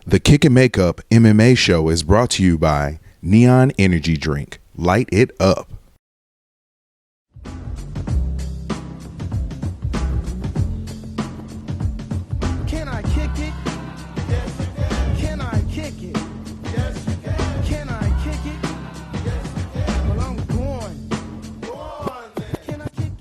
The Kick and Makeup MMA show is brought to you by Neon Energy Drink. Light it up. Can I kick it? Yes, you can. Can I kick it? Yes, you can. Can I kick it? Yes, you can. Well, I'm going. Go on, man. Can I kick it?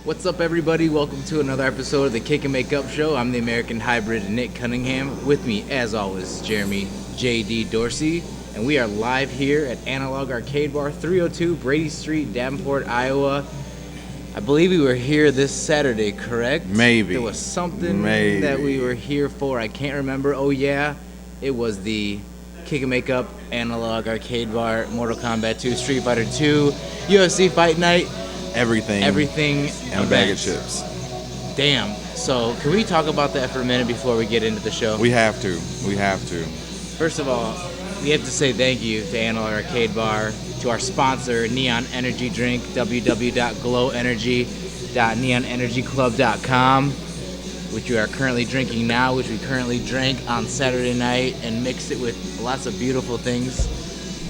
What's up, everybody? Welcome to another episode of the Kick and Makeup Show. I'm the American Hybrid Nick Cunningham. With me, as always, Jeremy J.D. Dorsey. And we are live here at Analog Arcade Bar, 302 Brady Street, Davenport, Iowa. I believe we were here this Saturday, correct? Maybe. There was something that we were here for. I can't remember. Oh, yeah. It was the Kick and Makeup Analog Arcade Bar, Mortal Kombat 2, Street Fighter 2, UFC Fight Night. Everything. And a bag of chips. Damn. So can we talk about that for a minute before we get into the show? We have to. First of all, we have to say thank you to Analog Arcade Bar, to our sponsor, Neon Energy Drink, www.glowenergy.neonenergyclub.com, which we are currently drinking now, which we currently drank on Saturday night and mixed it with lots of beautiful things.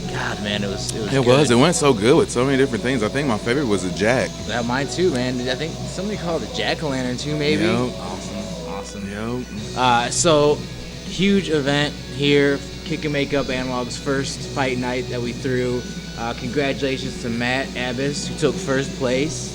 God, man, it was good. It went so good with so many different things. I think my favorite was a Jack. That mine too, man. I think somebody called it Jack-o'-lantern too, maybe. Yep. Awesome. Yep. So huge event here. Kick and Makeup Analog's first fight night that we threw. Congratulations to Matt Abbas, who took first place.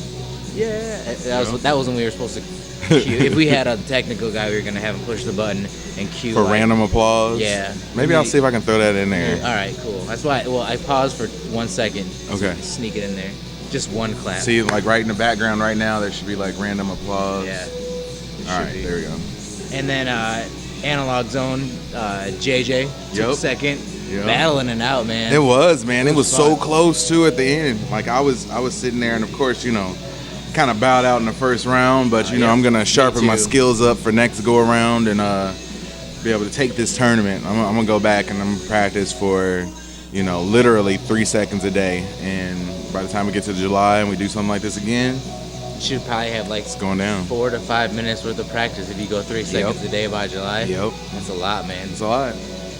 Yeah, that was when we were supposed to cue. If we had a technical guy, we were gonna have him push the button and cue For random applause? Yeah. Maybe I'll see if I can throw that in there. All right, cool. That's why. Well, I paused for 1 second. So Okay. I can sneak it in there. Just one clap. See, like right in the background right now, there should be like random applause. Yeah. All right, there we go. And then Analog Zone, JJ took second. Yep. Battling it out, man. It was, man. It was so fun. close too at the end. Like I was sitting there, and of course, kind of bowed out in the first round, but I'm gonna sharpen my skills up for next go around and be able to take this tournament. I'm gonna go back and I'm gonna practice for literally 3 seconds a day, and by the time we get to July and we do something like this again, you should probably have like it's going down 4 to 5 minutes worth of practice if you go 3 seconds a day by July. Yep, that's a lot, man. It's a lot.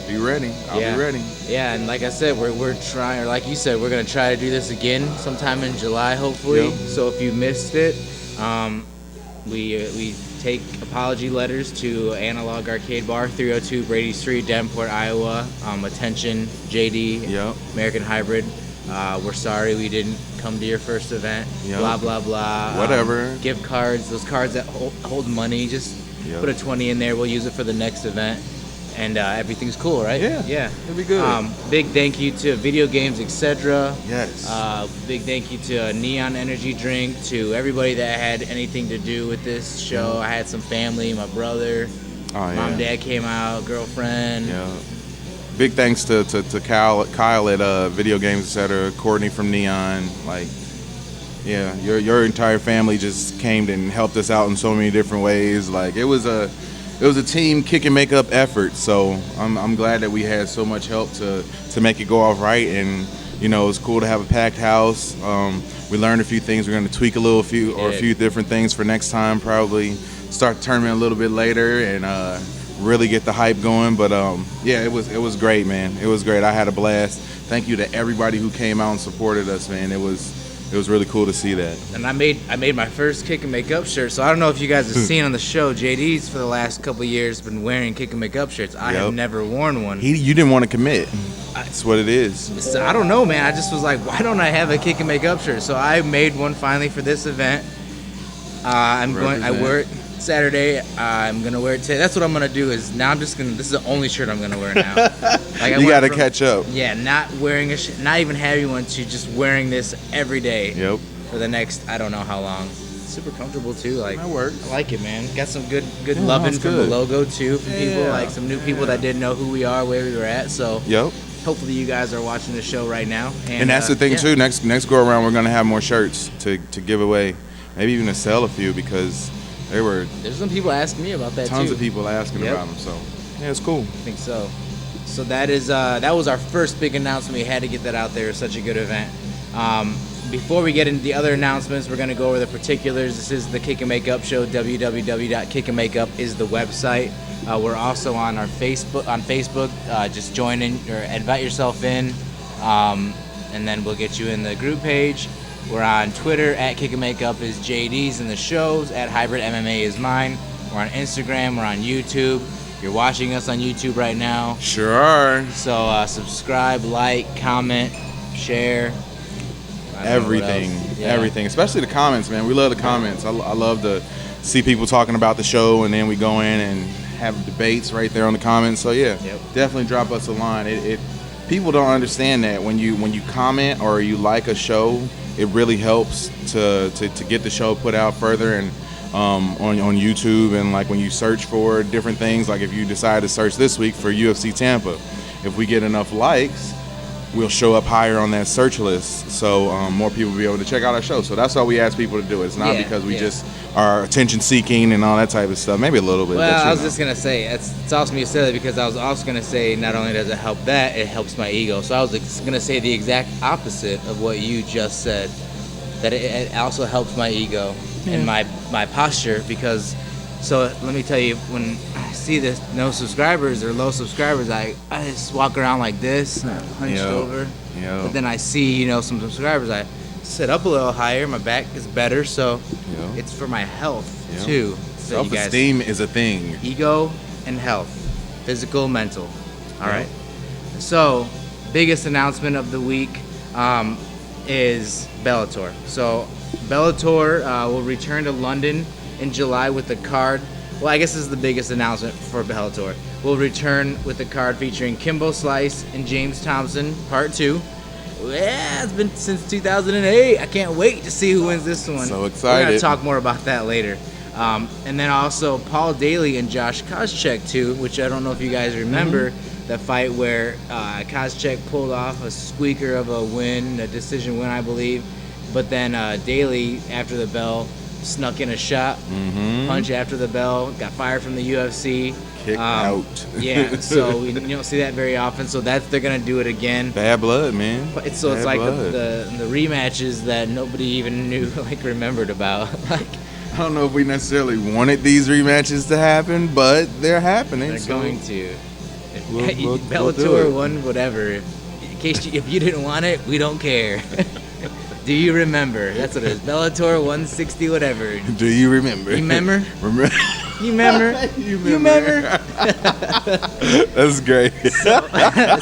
Be ready. I'll be ready. Yeah, and like I said, we're trying, or like you said, we're gonna try to do this again sometime in July, hopefully. Yep. So if you missed it, we take apology letters to Analog Arcade Bar, 302 Brady Street, Davenport, Iowa. Attention, JD, Yep. American Hybrid. We're sorry we didn't come to your first event. Yep. Blah blah blah. Whatever. Gift cards, those cards that hold money. Just put a 20 in there. We'll use it for the next event. And everything's cool, right? Yeah, it'll be good. Big thank you to Video Games, etc. Yes. Big thank you to Neon Energy Drink, to everybody that had anything to do with this show. I had some family, my brother, mom, dad came out, girlfriend. Yeah. Big thanks to Kyle at Video Games, etc. Courtney from Neon. Like, yeah, your entire family just came and helped us out in so many different ways. Like, it was a team kick and make up effort, so I'm glad that we had so much help to make it go off right, and it was cool to have a packed house. We learned a few things. We're going to tweak a few different things for next time. Probably start the tournament a little bit later and really get the hype going. But it was great, man. It was great. I had a blast. Thank you to everybody who came out and supported us, man. It was really cool to see that. And I made my first Kick and Make Up shirt. So I don't know if you guys have seen on the show, JD's for the last couple of years been wearing Kick and Make Up shirts. I have never worn one. You didn't want to commit. That's what it is. I don't know, man. I just was like, why don't I have a Kick and Make Up shirt? So I made one finally for this event. I wear it Saturday. I'm gonna wear it today. That's what I'm gonna do. This is the only shirt I'm gonna wear now. Like, you gotta catch up. Yeah, not wearing not even having one, to just wearing this every day. Yep. For the next, I don't know how long. Super comfortable too. Like, that works. I like it, man. Got some good loving from the logo too, from people. Like some new people that didn't know who we are, where we were at. So hopefully you guys are watching the show right now. And that's the thing too. Next go around, we're gonna have more shirts to give away. Maybe even to sell a few, because there's some people asking me about that too. Tons of people asking about them. So yeah, it's cool. I think so. So that was our first big announcement. We had to get that out there. It was such a good event. Before we get into the other announcements, we're going to go over the particulars. This is the Kick and Make Up Show. www.kickandmakeup is the website. We're also on our Facebook. Just join in or invite yourself in, and then we'll get you in the group page. We're on Twitter at Kick and Make Up is JD's and the shows at Hybrid MMA is mine. We're on Instagram. We're on YouTube. You're watching us on YouTube right now. Sure are. So subscribe, like, comment, share. Everything, everything. Especially the comments, man. We love the comments. I love to see people talking about the show, and then we go in and have debates right there on the comments. So yeah, definitely drop us a line. People don't understand that when you comment or you like a show, it really helps to get the show put out further and on YouTube, and like when you search for different things, like if you decide to search this week for UFC Tampa, if we get enough likes, we'll show up higher on that search list, so more people will be able to check out our show. So that's why we ask people to do it. It's not because we just are attention seeking and all that type of stuff. Maybe a little bit. Well, I was just gonna say it's awesome you said it, because I was also gonna say not only does it help that, it helps my ego. So I was gonna say the exact opposite of what you just said. That it also helps my ego and my posture, because. So let me tell you, when I see this no subscribers or low subscribers, I just walk around like this, hunched over. But then I see, some subscribers, I sit up a little higher, my back is better, so it's for my health too. So self-esteem is a thing. Ego and health, physical, mental. All right. So biggest announcement of the week is Bellator. So Bellator will return to London in July with the card. Well, I guess this is the biggest announcement for Bellator. We'll return with the card featuring Kimbo Slice and James Thompson, Part 2. Yeah, it's been since 2008. I can't wait to see who wins this one. So excited. We're going to talk more about that later. And then also Paul Daley and Josh Koscheck, too, which I don't know if you guys remember, the fight where Koscheck pulled off a squeaker of a win, a decision win, I believe. But then Daley, after the bell, snuck in a shot, punch after the bell, got fired from the UFC. Kicked out. So you don't see that very often. So they're gonna do it again. Bad blood, man. It's like the rematches that nobody even knew, remembered about. I don't know if we necessarily wanted these rematches to happen, but they're happening. They're going to. We'll Bellator won, whatever. In case if you didn't want it, we don't care. Do you remember? That's what it is. Bellator 160, whatever. Do you remember? You remember? You remember? You remember? That's great.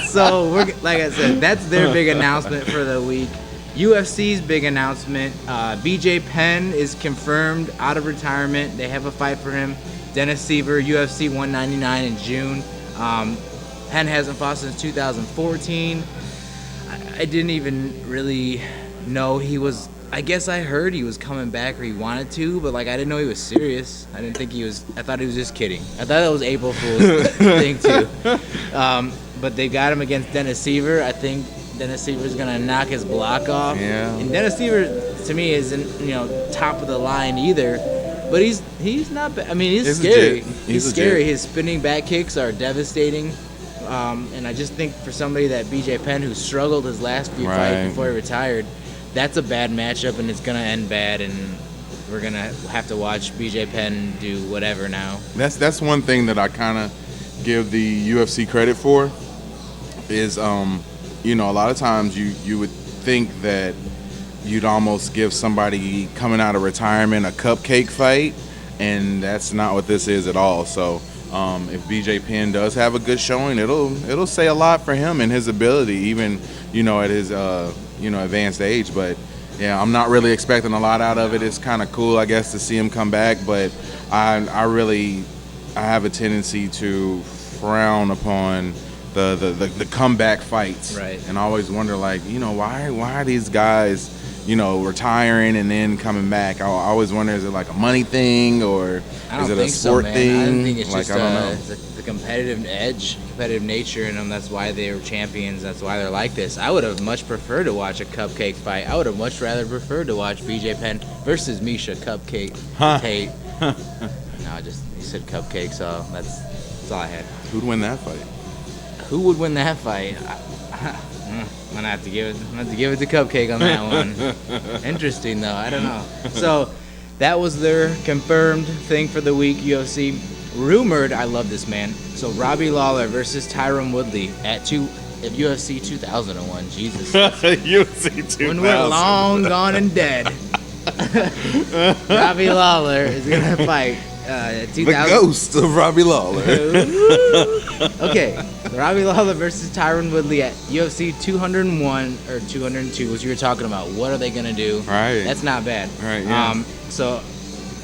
So we're, like I said, that's their big announcement for the week. UFC's big announcement. BJ Penn is confirmed out of retirement. They have a fight for him. Dennis Siver, UFC 199 in June. Penn hasn't fought since 2014. I didn't even really know he was. I guess I heard he was coming back or he wanted to, but I didn't know he was serious. I didn't think he was. I thought he was just kidding. I thought that was April Fool's thing too. But they got him against Dennis Siver. I think Dennis Siver's gonna knock his block off. Yeah. And Dennis Siver to me isn't top of the line either, but he's not bad. I mean, he's scary. He's scary. His spinning back kicks are devastating. And I just think for somebody that BJ Penn, who struggled his last few fights before he retired, that's a bad matchup, and it's going to end bad, and we're going to have to watch BJ Penn do whatever now. That's one thing that I kind of give the UFC credit for is, a lot of times you would think that you'd almost give somebody coming out of retirement a cupcake fight, and that's not what this is at all. So if BJ Penn does have a good showing, it'll say a lot for him and his ability, even at his advanced age. But yeah, I'm not really expecting a lot out of it. It's kind of cool, I guess, to see him come back, but I have a tendency to frown upon the comeback fights, right? And I always wonder, why are these guys retiring and then coming back? I always wonder, is it like a money thing, or is it a sport thing? I don't think it's just I don't know. It's the competitive edge, competitive nature in them. That's why they were champions. That's why they're like this. I would have much preferred to watch a cupcake fight. I would have much rather preferred to watch BJ Penn versus Misha Cupcake Tate. No, you said cupcake, so that's all I had. Who'd win that fight? Who would win that fight? I'm gonna have to give it to Cupcake on that one. Interesting though, I don't know. So that was their confirmed thing for the week. UFC. rumored, I love this man. So Robbie Lawler versus Tyron Woodley at UFC 2001. Jesus. UFC 2000. When we're long gone and dead. Robbie Lawler is going to fight 2000. The ghost of Robbie Lawler. Okay, Robbie Lawler versus Tyron Woodley at UFC 201 or 202, which you were talking about. What are they going to do? Right. That's not bad. Right, yeah. So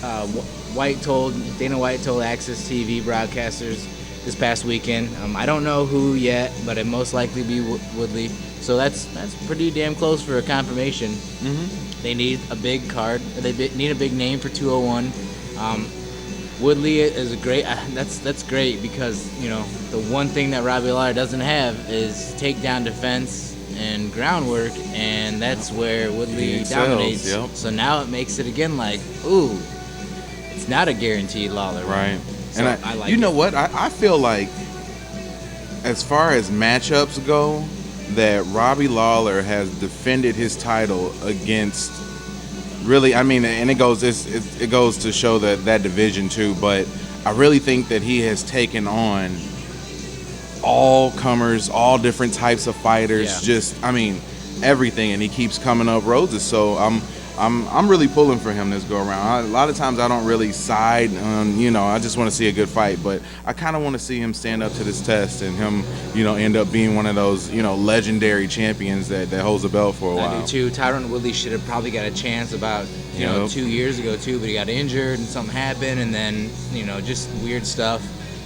Dana White told Access TV broadcasters this past weekend. I don't know who yet, but it most likely be Woodley. So that's pretty damn close for a confirmation. Mm-hmm. They need a big card. They need a big name for 201. Woodley is a great. That's great because the one thing that Robbie Lawler doesn't have is takedown defense and groundwork, and that's where Woodley dominates. Yep. So now it makes it again like, ooh, it's not a guaranteed Lawler. Right. So And I like you know it. what? I feel like as far as matchups go, that Robbie Lawler has defended his title against. Really, I mean, and it goes to show that division too. But I really think that he has taken on all comers, all different types of fighters. Yeah. Just, I mean, everything, and he keeps coming up roses. So I'm really pulling for him this go around. A lot of times I don't really side on, I just want to see a good fight, but I kind of want to see him stand up to this test and him, end up being one of those, legendary champions that holds the belt for a while. I do too. Tyron Woodley should have probably got a chance about 2 years ago too, but he got injured and something happened, and then just weird stuff.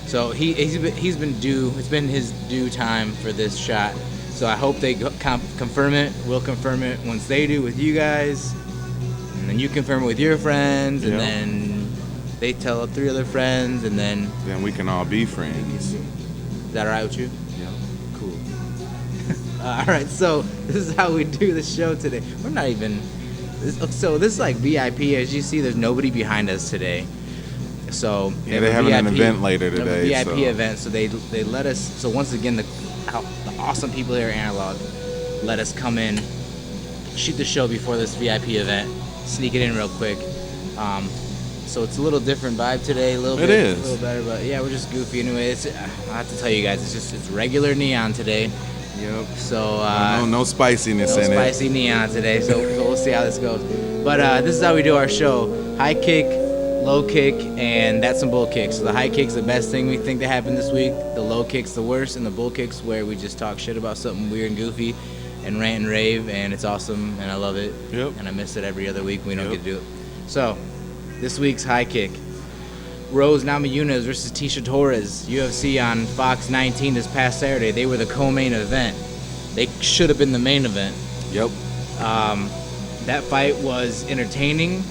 So he's been due. It's been his due time for this shot. So I hope they confirm it. We'll confirm it once they do with you guys. And then you confirm it with your friends, and then they tell 3 other friends, and then we can all be friends. Is that all right with you? Yeah. Cool. All right, so this is how we do the show today. We're not even. So this is like VIP. As you see, there's nobody behind us today. So they're having an event later today. VIP event. So they let us. So once again, the awesome people here at Analog let us come in, shoot the show before this VIP event. Sneak it in real quick. So it's a little different vibe today, a little better, but yeah, we're just goofy anyway. I have to tell you guys, it's regular neon today. Yep. So no spiciness in it. No spicy neon today. So we'll see how this goes. But this is how we do our show: high kick, low kick, and that's some bull kicks. So the high kick's the best thing we think that happened this week. The low kick's the worst, and the bull kick's where we just talk shit about something weird and goofy. And rant and rave, and it's awesome, and I love it. Yep. And I miss it every other week. We don't get to do it. So, this week's high kick: Rose Namajunas versus Tecia Torres. UFC on Fox 19 this past Saturday. They were the co-main event. They should have been the main event. Yep. That fight was entertaining.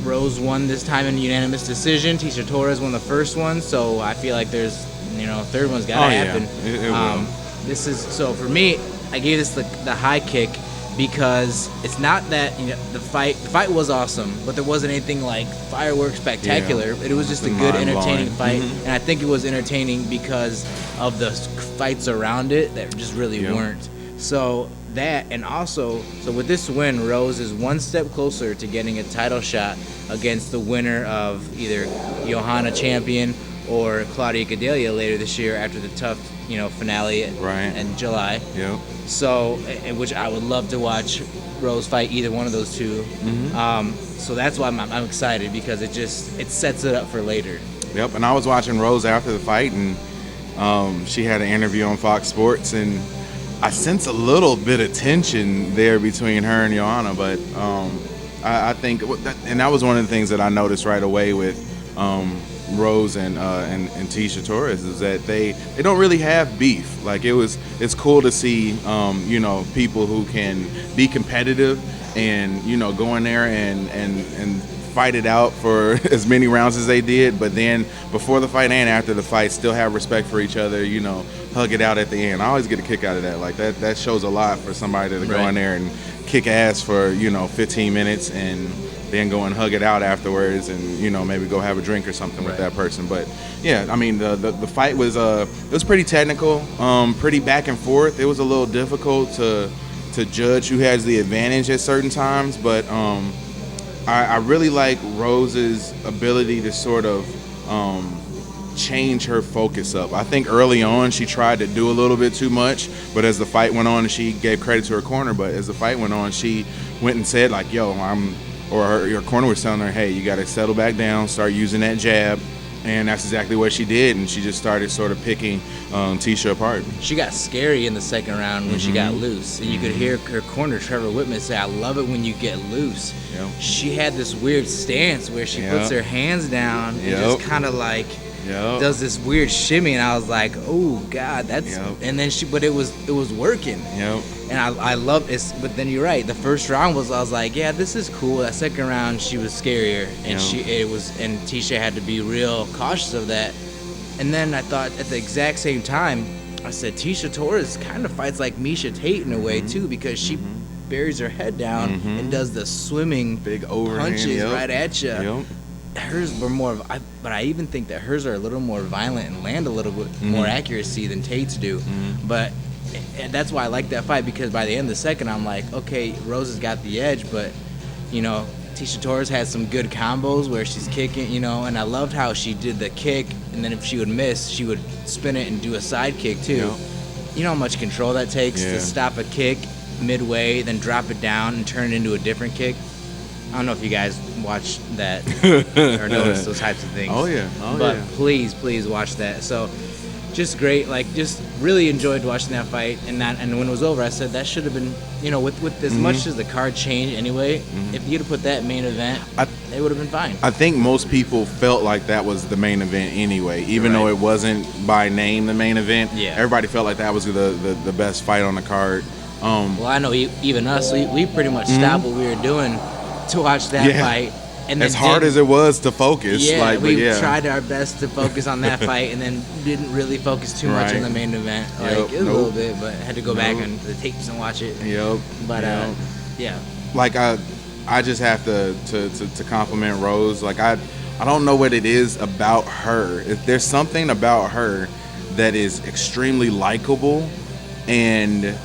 Rose won this time in unanimous decision. Tecia Torres won the first one, so I feel like there's, third one's gotta happen. Yeah. It will. This is so for me. I gave this the high kick because it's not that the fight was awesome, but there wasn't anything like fireworks spectacular. Yeah. It was just a good, entertaining fight, Mm-hmm. and I think it was entertaining because of the fights around it that just really weren't. So that, and also, so with this win, Rose is one step closer to getting a title shot against the winner of either Johanna Champion or Claudia Gadelha later this year after the tough, finale in July. Yep. So, which I would love to watch Rose fight either one of those two. Mm-hmm. So that's why I'm excited, because it sets it up for later. Yep. And I was watching Rose after the fight, and she had an interview on Fox Sports, and I sense a little bit of tension there between her and Johanna, but I think, and that was one of the things that I noticed right away with Rose and Tecia Torres, is that they don't really have beef. Like it's cool to see people who can be competitive and go in there and fight it out for as many rounds as they did, but then before the fight and after the fight still have respect for each other, hug it out at the end. I always get a kick out of that. Like that shows a lot for somebody to go in there and kick ass for 15 minutes and then go and hug it out afterwards, and maybe go have a drink or something with that person. But yeah, I mean the fight was it was pretty technical, pretty back and forth. It was a little difficult to judge who has the advantage at certain times, but I really like Rose's ability to sort of change her focus up. I think early on she tried to do a little bit too much, but as the fight went on, and she gave credit to her corner, but as the fight went on, she went and said like, yo, her corner was telling her, hey, you got to settle back down, start using that jab. And that's exactly what she did, and she just started sort of picking Tecia apart. She got scary in the second round when she got loose, and you could hear her corner, Trevor Whitman, say, I love it when you get loose. Yep. She had this weird stance where she puts her hands down and just kind of like does this weird shimmy, and I was like, oh God, that's and then but it was working. And I love it, but then you're right. The first round I was like, yeah, this is cool. That second round, she was scarier, and and Tecia had to be real cautious of that. And then I thought at the exact same time, I said Tecia Torres kind of fights like Miesha Tate in a way too, because she buries her head down and does the swimming big overhand punches right at you. Hers were more, but I even think that hers are a little more violent and land a little bit more accuracy than Tate's do. But and that's why I like that fight, because by the end of the second, I'm like, okay, Rose has got the edge, but, you know, Tecia Torres had some good combos where she's kicking, you know, and I loved how she did the kick, and then if she would miss, she would spin it and do a side kick, too. You know how much control that takes to stop a kick midway, then drop it down and turn it into a different kick? I don't know if you guys watch that or notice those types of things. But please watch that. So, just great, like just really enjoyed watching that fight, and when it was over, I said that should have been, you know, with as much as the card changed anyway, if you'd have put that main event, it would have been fine. I think most people felt like that was the main event anyway, even though it wasn't by name the main event. Everybody felt like that was the best fight on the card. Well, I know even us, we pretty much stopped what we were doing to watch that fight. And as hard as it was to focus, we tried our best to focus on that fight, and then didn't really focus too much on the main event. Like a little bit, but had to go back on the tapes and watch it. But like I just have to compliment Rose. Like I don't know what it is about her. There's something about her that is extremely likable and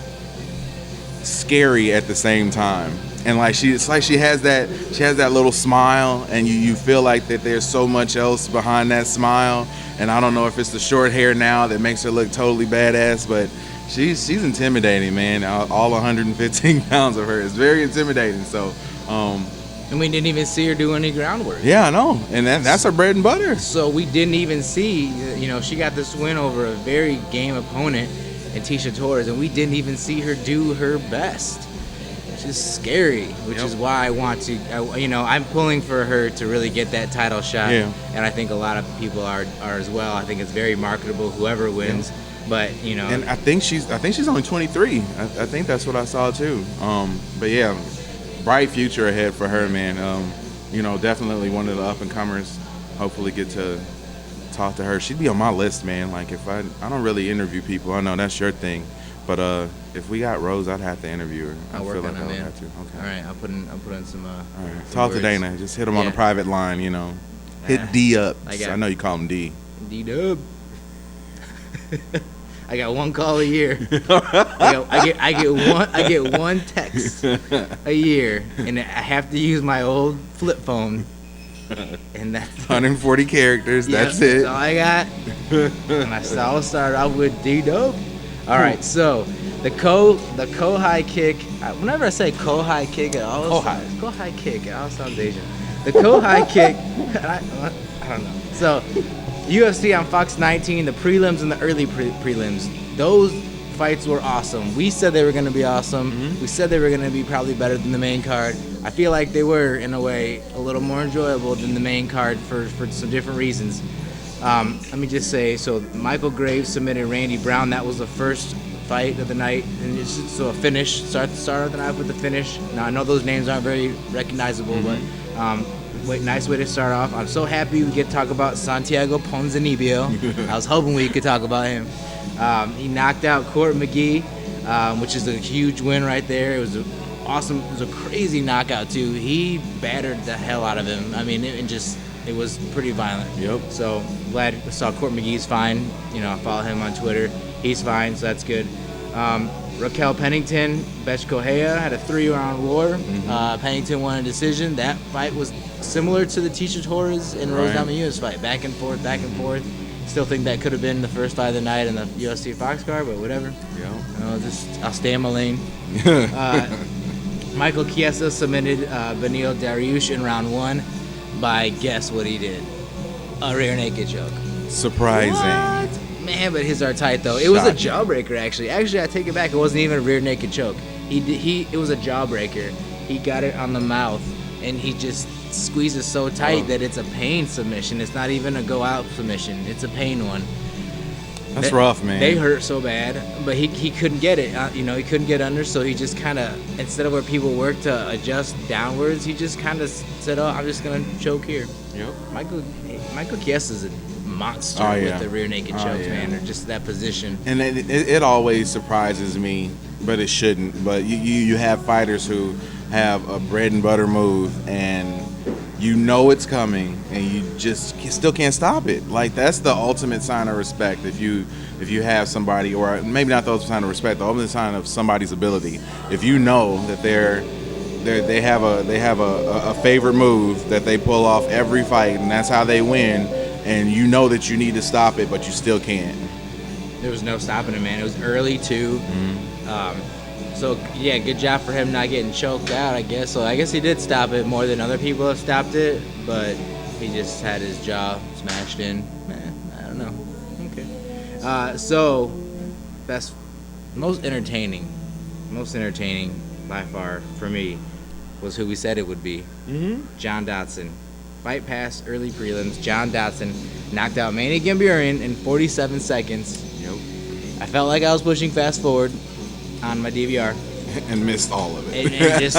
scary at the same time. And it's like she has that little smile, and you feel like that there's so much else behind that smile. And I don't know if it's the short hair now that makes her look totally badass, but she's intimidating, man. All 115 pounds of her is very intimidating. So, and we didn't even see her do any groundwork. Yeah, I know, and that's her bread and butter. So we didn't even see, you know, she got this win over a very game opponent in Tecia Torres, and we didn't even see her do her best. Is scary, which is why I want to, I'm pulling for her to really get that title shot, and I think a lot of people are as well. I think it's very marketable, whoever wins, but you know. And I think she's only 23. I think that's what I saw too. But yeah, bright future ahead for her, man. You know, definitely one of the up and comers. Hopefully get to talk to her. She'd be on my list, man. Like if I don't really interview people. I know that's your thing. But if we got Rose, I'd have to interview her. I'll work on it, man. Have to. Okay. All right, I'll put in some. All right. Talk to Dana. Just hit him on a private line. You know, hit D up. I know you call him D. D-Dub. I got one call a year. I get one text a year, and I have to use my old flip phone. And that's 140 characters. That's it. That's all I got. And I start off with D-Dub. All right, so the Kohai kick. Whenever I say Kohai kick, it always sounds Asian. The Kohai kick. I don't know. So, UFC on Fox 19, the prelims and the early prelims. Those fights were awesome. We said they were going to be awesome. We said they were going to be probably better than the main card. I feel like they were, in a way, a little more enjoyable than the main card for some different reasons. Let me just say, so Michael Graves submitted Randy Brown. That was the first fight of the night, and so a finish. Start of the night with the finish. Now I know those names aren't very recognizable, but nice way to start off. I'm so happy we get to talk about Santiago Ponzinibbio. I was hoping we could talk about him. He knocked out Court McGee, which is a huge win right there. It was awesome. It was a crazy knockout too. He battered the hell out of him. I mean, it was pretty violent. So glad I saw Court McGee's fine. You know, I follow him on Twitter. He's fine, so that's good. Raquel Pennington, Betch Correia had a 3-round war. Pennington won a decision. That fight was similar to the Tecia Torres and Rose Namajunas fight. Back and forth. still think that could have been the first fight of the night in the UFC Fox card, but whatever. Yeah. I'll stay in my lane. Michael Chiesa submitted Beneil Dariush in round 1 by, guess what he did? A rear naked choke. Surprising. What? Man, but his are tight though. It was a jawbreaker actually. Actually, I take it back. It wasn't even a rear naked choke. It was a jawbreaker. He got it on the mouth, and he just squeezes so tight that it's a pain submission. It's not even a go out submission. It's a pain one. That's rough, man. They hurt so bad, but he couldn't get it. He couldn't get under, so he just kind of, instead of where people work to adjust downwards, he just kind of said, "Oh, I'm just gonna choke here." Yep. Michael Chiesa's a monster with the rear naked chokes, man, or just that position. And it always surprises me, but it shouldn't. But you have fighters who have a bread and butter move, and you know it's coming, and you still can't stop it. Like, that's the ultimate sign of respect. If you have somebody, or maybe not the ultimate sign of respect, the ultimate sign of somebody's ability. If you know that they have a favorite move that they pull off every fight, and that's how they win, and you know that you need to stop it, but you still can't. There was no stopping it, man. It was early too. So yeah, good job for him not getting choked out, I guess. So I guess he did stop it more than other people have stopped it, but he just had his jaw smashed in. Man, I don't know. Okay. So most entertaining by far for me was who we said it would be. John Dodson. Fight pass, early prelims. John Dodson knocked out Manny Gambarian in 47 seconds. Yep. I felt like I was pushing fast forward on my DVR. And missed all of it. And just,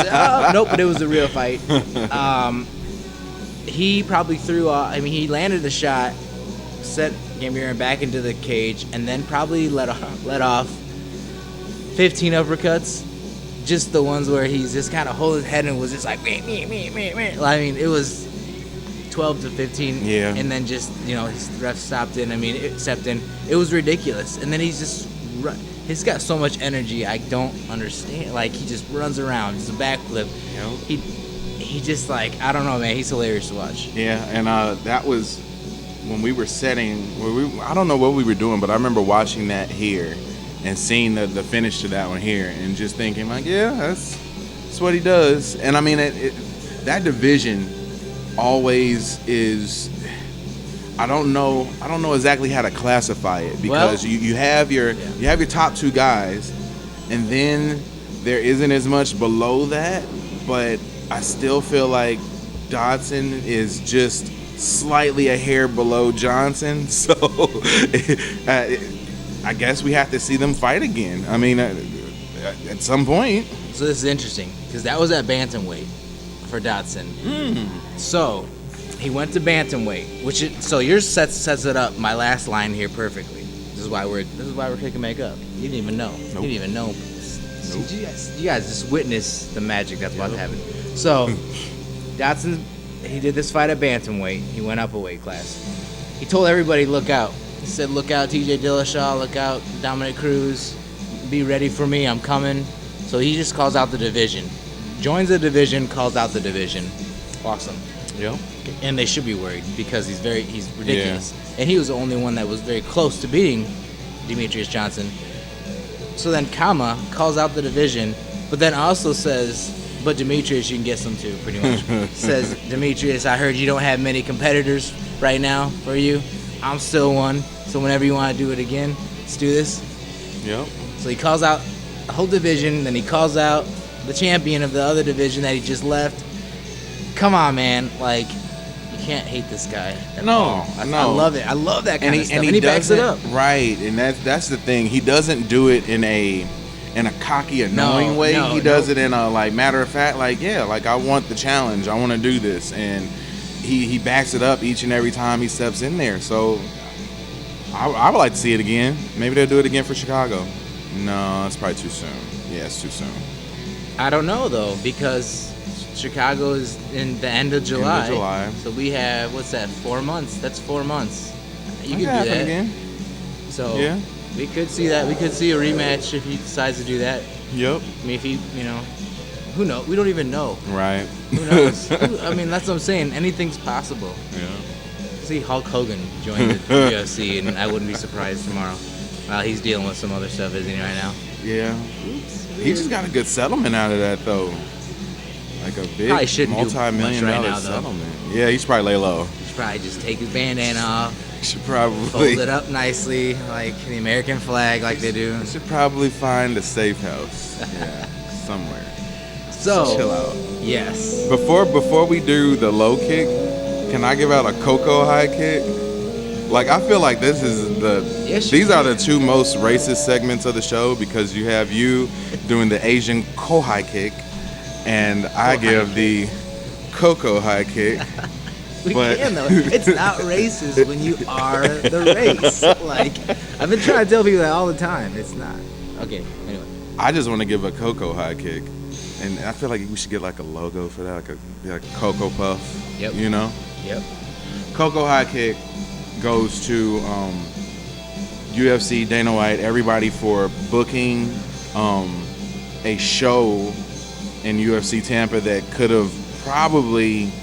nope, but it was a real fight. He probably threw off, he landed the shot, set Gambarian back into the cage, and then probably let off 15 uppercuts. Just the ones where he's just kind of holding his head and was just like, me. It was 12 to 15, and then just, his ref stepped in. It was ridiculous. And then he's got so much energy, I don't understand. Like, he just runs around, just a backflip. He just, like, I don't know, man. He's hilarious to watch. Yeah, and that was when we were setting. I don't know what we were doing, but I remember watching that here and seeing the finish to that one here, and just thinking, like, yeah, that's what he does. And that division always is. I don't know exactly how to classify it, because you have your top two guys, and then there isn't as much below that, but I still feel like Dodson is just slightly a hair below Johnson. So I guess we have to see them fight again. At some point. So this is interesting, because that was at bantamweight for Dodson. So he went to bantamweight, so yours sets it up. My last line here perfectly. This is why we're kicking makeup. You didn't even know. Nope. You didn't even know. Nope. See, you guys just witness the magic that's about to happen. So Dodson, he did this fight at bantamweight. He went up a weight class. He told everybody, look out. He said, look out, TJ Dillashaw. Look out, Dominic Cruz. Be ready for me. I'm coming. So he just calls out the division. Joins the division, calls out the division. Awesome. Yep. And they should be worried, because he's ridiculous. Yeah. And he was the only one that was very close to beating Demetrius Johnson. So then Kama calls out the division, but then also says, but Demetrius, you can get some too, pretty much. Says, Demetrius, I heard you don't have many competitors right now for you. I'm still one. So whenever you want to do it again, let's do this. Yep. So he calls out the whole division, then he calls out the champion of the other division that he just left. Come on, man. Like, you can't hate this guy. No. I love it. I love that kind of stuff. And he backs it up. Right, and that's the thing. He doesn't do it in a cocky, annoying way. He does it in a, like, matter of fact, like, yeah, like, I want the challenge. I want to do this. And he backs it up each and every time he steps in there. So I would like to see it again. Maybe they'll do it again for Chicago. No, it's probably too soon. Yeah, it's too soon. I don't know, though, because Chicago is in the end of July. So we have, 4 months? That's 4 months. You could do that again. So yeah, we could see that. We could see a rematch if he decides to do that. Yep. If he, who knows? We don't even know. Right. Who knows? That's what I'm saying. Anything's possible. Yeah. see Hulk Hogan join the UFC, and I wouldn't be surprised tomorrow. He's dealing with some other stuff, isn't he, right now? Yeah. Oops. He just got a good settlement out of that, though. Like a big multi-million-dollar settlement. Yeah, he should probably lay low. He should probably just take his bandana off. Should probably fold it up nicely, like the American flag, like they do. Should probably find a safe house. Yeah, somewhere. So chill out. Yes. Before we do the low kick, can I give out a Coco high kick? Like, I feel like this is these are the two most racist segments of the show, because you have you doing the Asian Ko high kick, and I give the Coco high kick. We can, though. It's not racist when you are the race. Like, I've been trying to tell people that all the time. It's not. Okay, anyway. I just want to give a Coco high kick. And I feel like we should get like a logo for that, like a Cocoa Puff. Yep. You know? Yep. Coco high kick goes to UFC, Dana White, everybody for booking a show in UFC Tampa that could have probably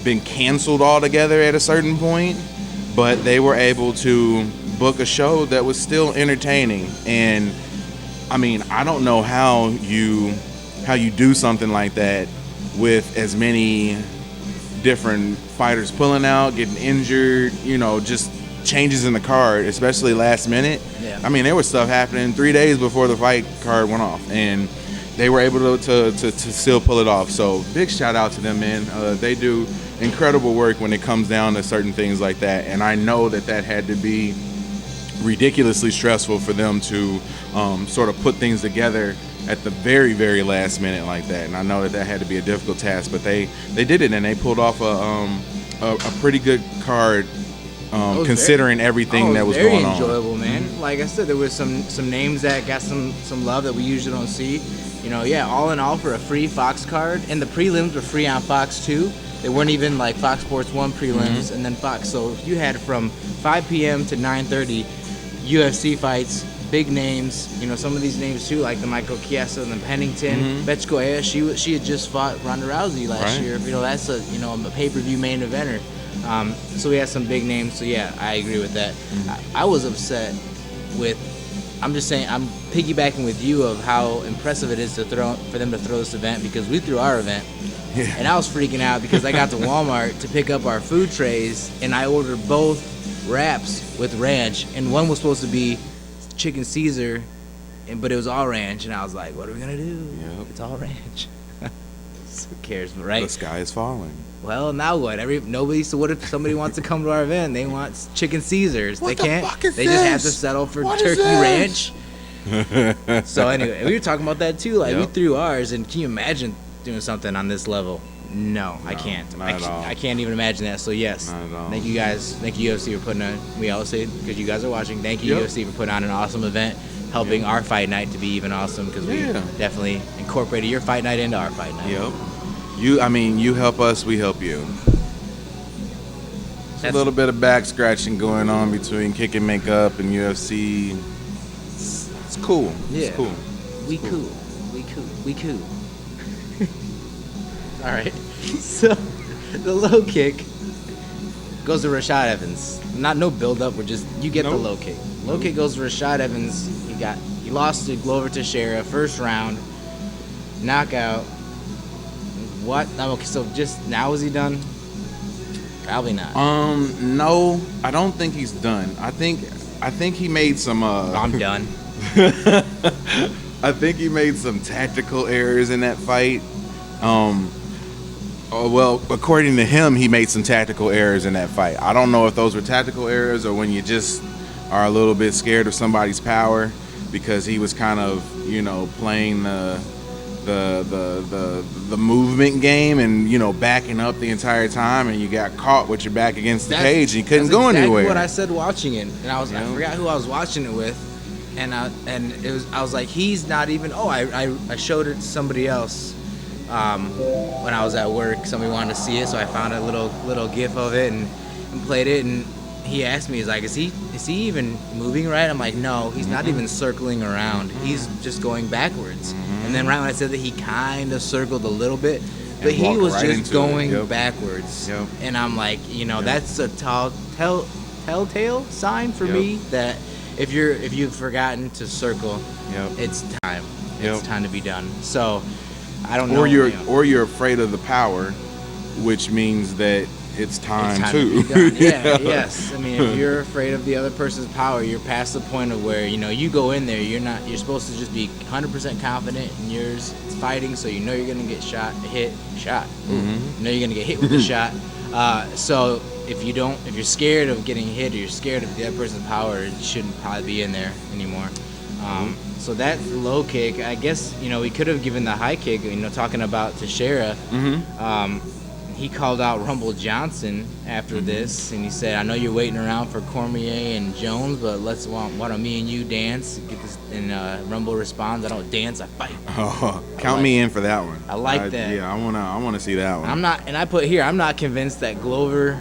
been canceled altogether at a certain point, but they were able to book a show that was still entertaining. And I mean, I don't know how you do something like that with as many different fighters pulling out, getting injured, just changes in the card, especially last minute. Yeah. I mean, there was stuff happening 3 days before the fight card went off, and they were able to still pull it off. So big shout out to them, man. They do incredible work when it comes down to certain things like that, and I know that had to be ridiculously stressful for them to sort of put things together at the very, very last minute like that. And I know that had to be a difficult task, but they did it, and they pulled off a pretty good card considering everything that was going on. Very enjoyable, man. Like I said, there was some names that got some love that we usually don't see. All in all, for a free Fox card, and the prelims were free on Fox too. They weren't even like Fox Sports 1 prelims and then Fox. So you had from 5 p.m. to 9:30 UFC fights, big names. Some of these names too, like the Michael Chiesa and the Pennington. Betchko Aya, she had just fought Ronda Rousey last year. That's a pay-per-view main eventer. So we had some big names. So yeah, I agree with that. I was upset with. I'm just saying, I'm piggybacking with you of how impressive it is for them to throw this event, because we threw our event. Yeah. And I was freaking out because I got to Walmart to pick up our food trays, and I ordered both wraps with ranch, and one was supposed to be chicken Caesar, but it was all ranch, and I was like, what are we going to do? Yep. It's all ranch. Who cares, right? The sky is falling. Well, now what? So what if somebody wants to come to our event? They want chicken Caesars. What they can't. The fuck is they this? just have to settle for turkey ranch. So anyway, we were talking about that too. Like, we threw ours, and can you imagine doing something on this level? No, I can't. I can't even imagine that. So yes, not at all. Thank you guys. Thank you UFC for putting on. We always say, because you guys are watching, thank you UFC for putting on an awesome event, helping our fight night to be even awesome, because we definitely incorporated your fight night into our fight night. Yep. You help us, we help you. There's a little bit of back scratching going on between Kick and Make Up and UFC. It's cool. Yeah. It's cool. We cool. All right. So the low kick goes to Rashad Evans. No build up. You get the low kick. Low kick goes to Rashad Evans. He lost to Glover Teixeira first round, knockout. What? Okay, so just now is he done? Probably not. No, I don't think he's done. I think he made some. I'm done. I think he made some tactical errors in that fight. Well, according to him, he made some tactical errors in that fight. I don't know if those were tactical errors or when you just are a little bit scared of somebody's power, because he was kind of, playing the movement game and backing up the entire time, and you got caught with your back against the cage and you couldn't go anywhere. That's what I said watching it, and I forgot who I was watching it with, and I was like, he's not even. I showed it to somebody else when I was at work. Somebody wanted to see it, so I found a little gif of it and played it, and he asked me, he's like, is he even moving right? I'm like, no, he's not even circling around. He's just going backwards. And then right when I said that, he kind of circled a little bit. But he walk was right just into it. going Yep. backwards. Yep. And I'm like, Yep. that's a telltale sign for Yep. me that if you've forgotten to circle, Yep. it's time. Yep. It's time to be done. So I don't know. Or you're afraid of the power, which means that it's time, it's time too. to be done. Yeah, yes. I mean, if you're afraid of the other person's power, you're past the point of where, you go in there, you're supposed to just be 100% confident in yours. It's fighting, so you're going to get shot. Ooh. Mm-hmm. You're going to get hit with a shot. So if you're scared of getting hit or you're scared of the other person's power, you shouldn't probably be in there anymore. So that low kick, I guess, we could have given the high kick, talking about Teixeira. Mm-hmm. He called out Rumble Johnson after this, and he said, I know you're waiting around for Cormier and Jones, but why don't me and you dance? Get this, and Rumble responds, I don't dance, I fight. Oh, count me in for that one. I like that. Yeah, I wanna see that one. I'm not convinced that Glover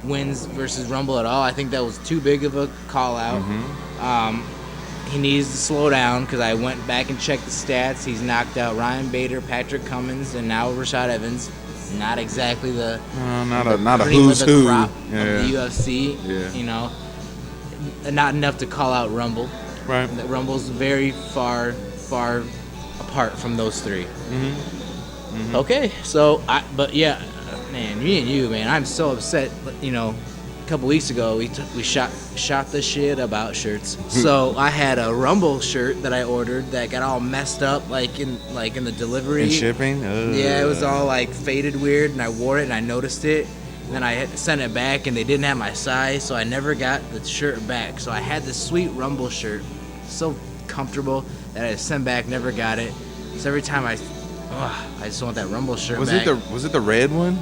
wins versus Rumble at all. I think that was too big of a call out. He needs to slow down because I went back and checked the stats. He's knocked out Ryan Bader, Patrick Cummins, and now Rashad Evans. Not exactly not a cream who's of the who. crop Yeah. of the UFC. Yeah. Not enough to call out Rumble. Right. That Rumble's very far apart from those three. Mm-hmm. Okay, but yeah, man, me and you, man, I'm so upset. A couple weeks ago we shot the shit about shirts. So I had a Rumble shirt that I ordered that got all messed up, like in the delivery. And shipping? Yeah, it was all like faded weird, and I wore it and I noticed it. And then I had to send it back, and they didn't have my size, so I never got the shirt back. So I had this sweet Rumble shirt, so comfortable, that I sent back, never got it. So every time I just want that Rumble shirt back. Was it the red one?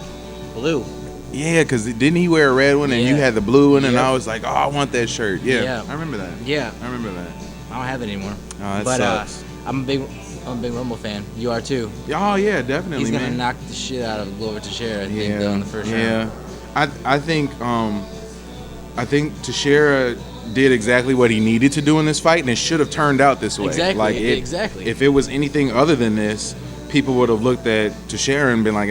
Blue. Yeah, because didn't he wear a red one and you had the blue one, and Yep. I was like, oh, I want that shirt. Yeah. I remember that. Yeah. I remember that. I don't have it anymore. Oh, that but sucks. I'm a big Rumble fan. You are too. Oh, yeah, definitely, He's gonna man. knock the shit out of Glover Teixeira, I think, though, in the first round. Yeah. I think Teixeira did exactly what he needed to do in this fight, and it should have turned out this way. Exactly. Exactly. If it was anything other than this, people would have looked at Teixeira and been like,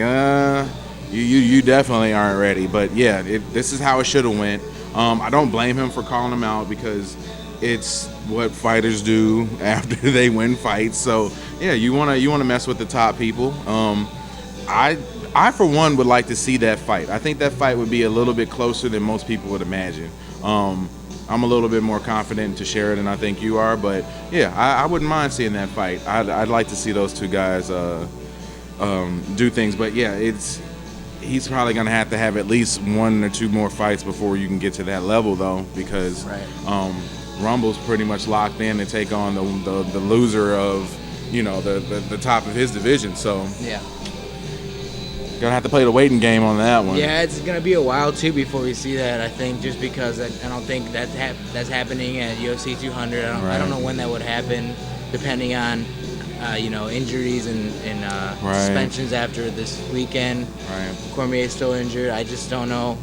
you definitely aren't ready. But yeah, this is how it should have went. I don't blame him for calling him out because it's what fighters do after they win fights. So yeah, you wanna mess with the top people. I for one would like to see that fight. I think that fight would be a little bit closer than most people would imagine. I'm a little bit more confident in Teixeira than I think you are, but yeah, I wouldn't mind seeing that fight. I'd like to see those two guys do things, but yeah, he's probably gonna have to have at least one or two more fights before you can get to that level, though, because Rumble's pretty much locked in to take on the loser of the top of his division. So yeah. Gonna have to play the waiting game on that one. Yeah, it's gonna be a while too before we see that. I think just because I don't think that's happening at UFC 200. I don't know when that would happen, depending on injuries and suspensions after this weekend. Right. Cormier's still injured. I just don't know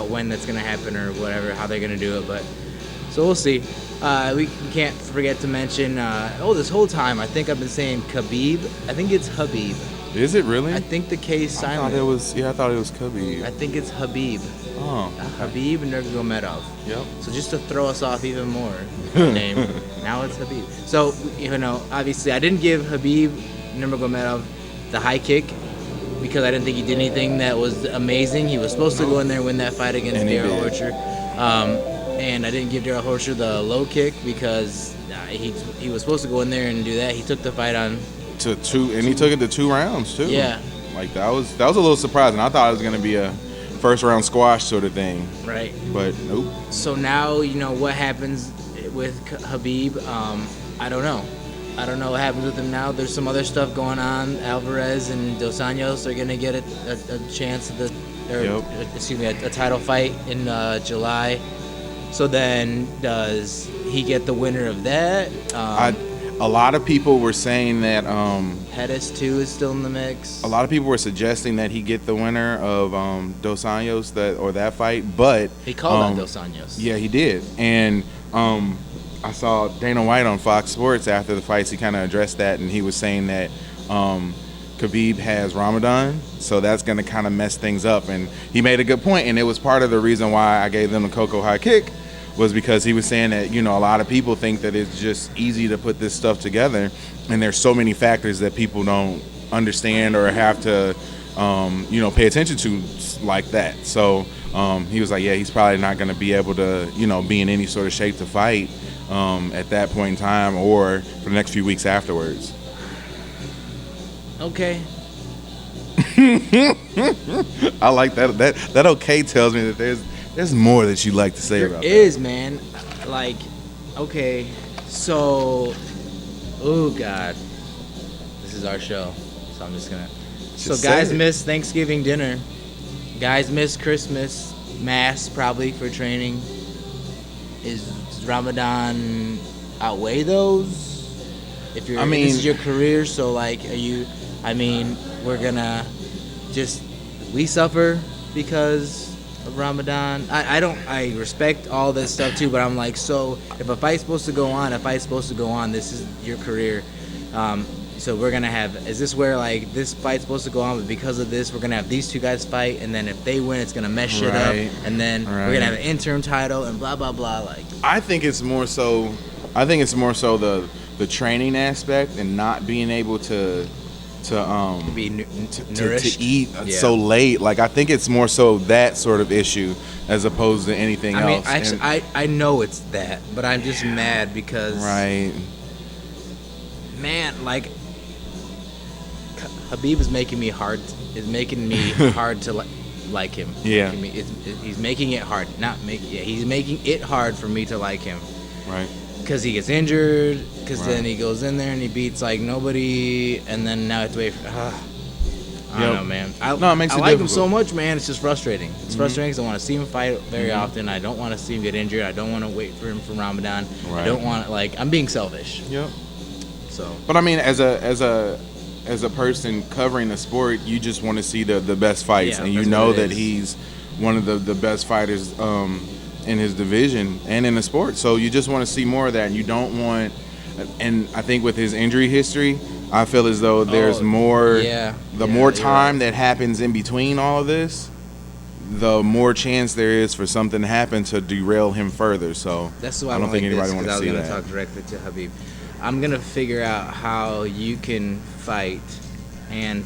when that's gonna happen or whatever, how they're gonna do it. But so we'll see. We can't forget to mention. This whole time I think I've been saying Khabib. I think it's Habib. Is it really? I think the K is silent. I thought it was Khabib. I think it's Habib. Oh. Khabib Nurmagomedov. Yep. So just to throw us off even more, name. Now it's Habib. So, obviously I didn't give Khabib Nurmagomedov the high kick because I didn't think he did anything that was amazing. He was supposed to go in there and win that fight against Darrell Horcher. And I didn't give Darrell Horcher the low kick because he was supposed to go in there and do that. He took the fight on to two, and he took it to 2 rounds too. Yeah. Like that was a little surprising. I thought it was gonna be a first round squash sort of thing. Right. But nope. So now what happens with Khabib. I don't know. I don't know what happens with him now. There's some other stuff going on. Alvarez and Dos Anjos are gonna get a chance at a title fight in July. So then does he get the winner of that? A lot of people were saying that Pettis too is still in the mix. A lot of people were suggesting that he get the winner of Dos Anjos that fight, but he called out Dos Anjos. Yeah, he did, and I saw Dana White on Fox Sports after the fights. He kind of addressed that, and he was saying that Khabib has Ramadan, so that's going to kind of mess things up. And he made a good point, and it was part of the reason why I gave them the Coco high kick, was because he was saying that, you know, a lot of people think that it's just easy to put this stuff together, and there's so many factors that people don't understand or have to, you know, pay attention to like that. So he was like, yeah, he's probably not going to be able to, you know, be in any sort of shape to fight at that point in time or for the next few weeks afterwards. Okay. I like that. That okay tells me that there's more that you'd like to say about There is, man. Like, okay, so, oh God, this is our show, so I'm just gonna. So guys miss Thanksgiving dinner. Guys miss Christmas mass probably for training. Is Ramadan outweigh those? If you're, this is your career, so like, are you? I mean, we're gonna we suffer because of Ramadan. I respect all this stuff too, but I'm like, so if a fight's supposed to go on, this is your career. So we're gonna have, is this where like this fight's supposed to go on, but because of this, we're gonna have these two guys fight, and then if they win, it's gonna mess shit up, and then we're gonna have an interim title and blah blah blah. Like, I think it's more so the training aspect and not being able to be nourished to eat so late. Like, I think it's more so that sort of issue as opposed to anything else. I mean, actually, I know it's that, but I'm just mad because man, like, Khabib is making me hard to like him. Yeah. He's making it hard. He's making it hard for me to like him. Right. Because he gets injured, because then he goes in there and he beats like nobody, and then now it's wait for. I don't know, man. I like him so much, man. It's just frustrating. It's frustrating because I want to see him fight very often. I don't want to see him get injured. I don't want to wait for him for Ramadan. Right. I don't want I'm being selfish. Yep. So. But I mean, as a person covering the sport, you just want to see the best fights, and you know that he's one of the best fighters in his division and in the sport. So you just want to see more of that, and you don't want. And I think with his injury history, I feel as though there's more. The more time that happens in between all of this, the more chance there is for something to happen to derail him further. So that's why I don't think anybody wants to see that. I was going to talk directly to Khabib. I'm going to figure out how you can fight and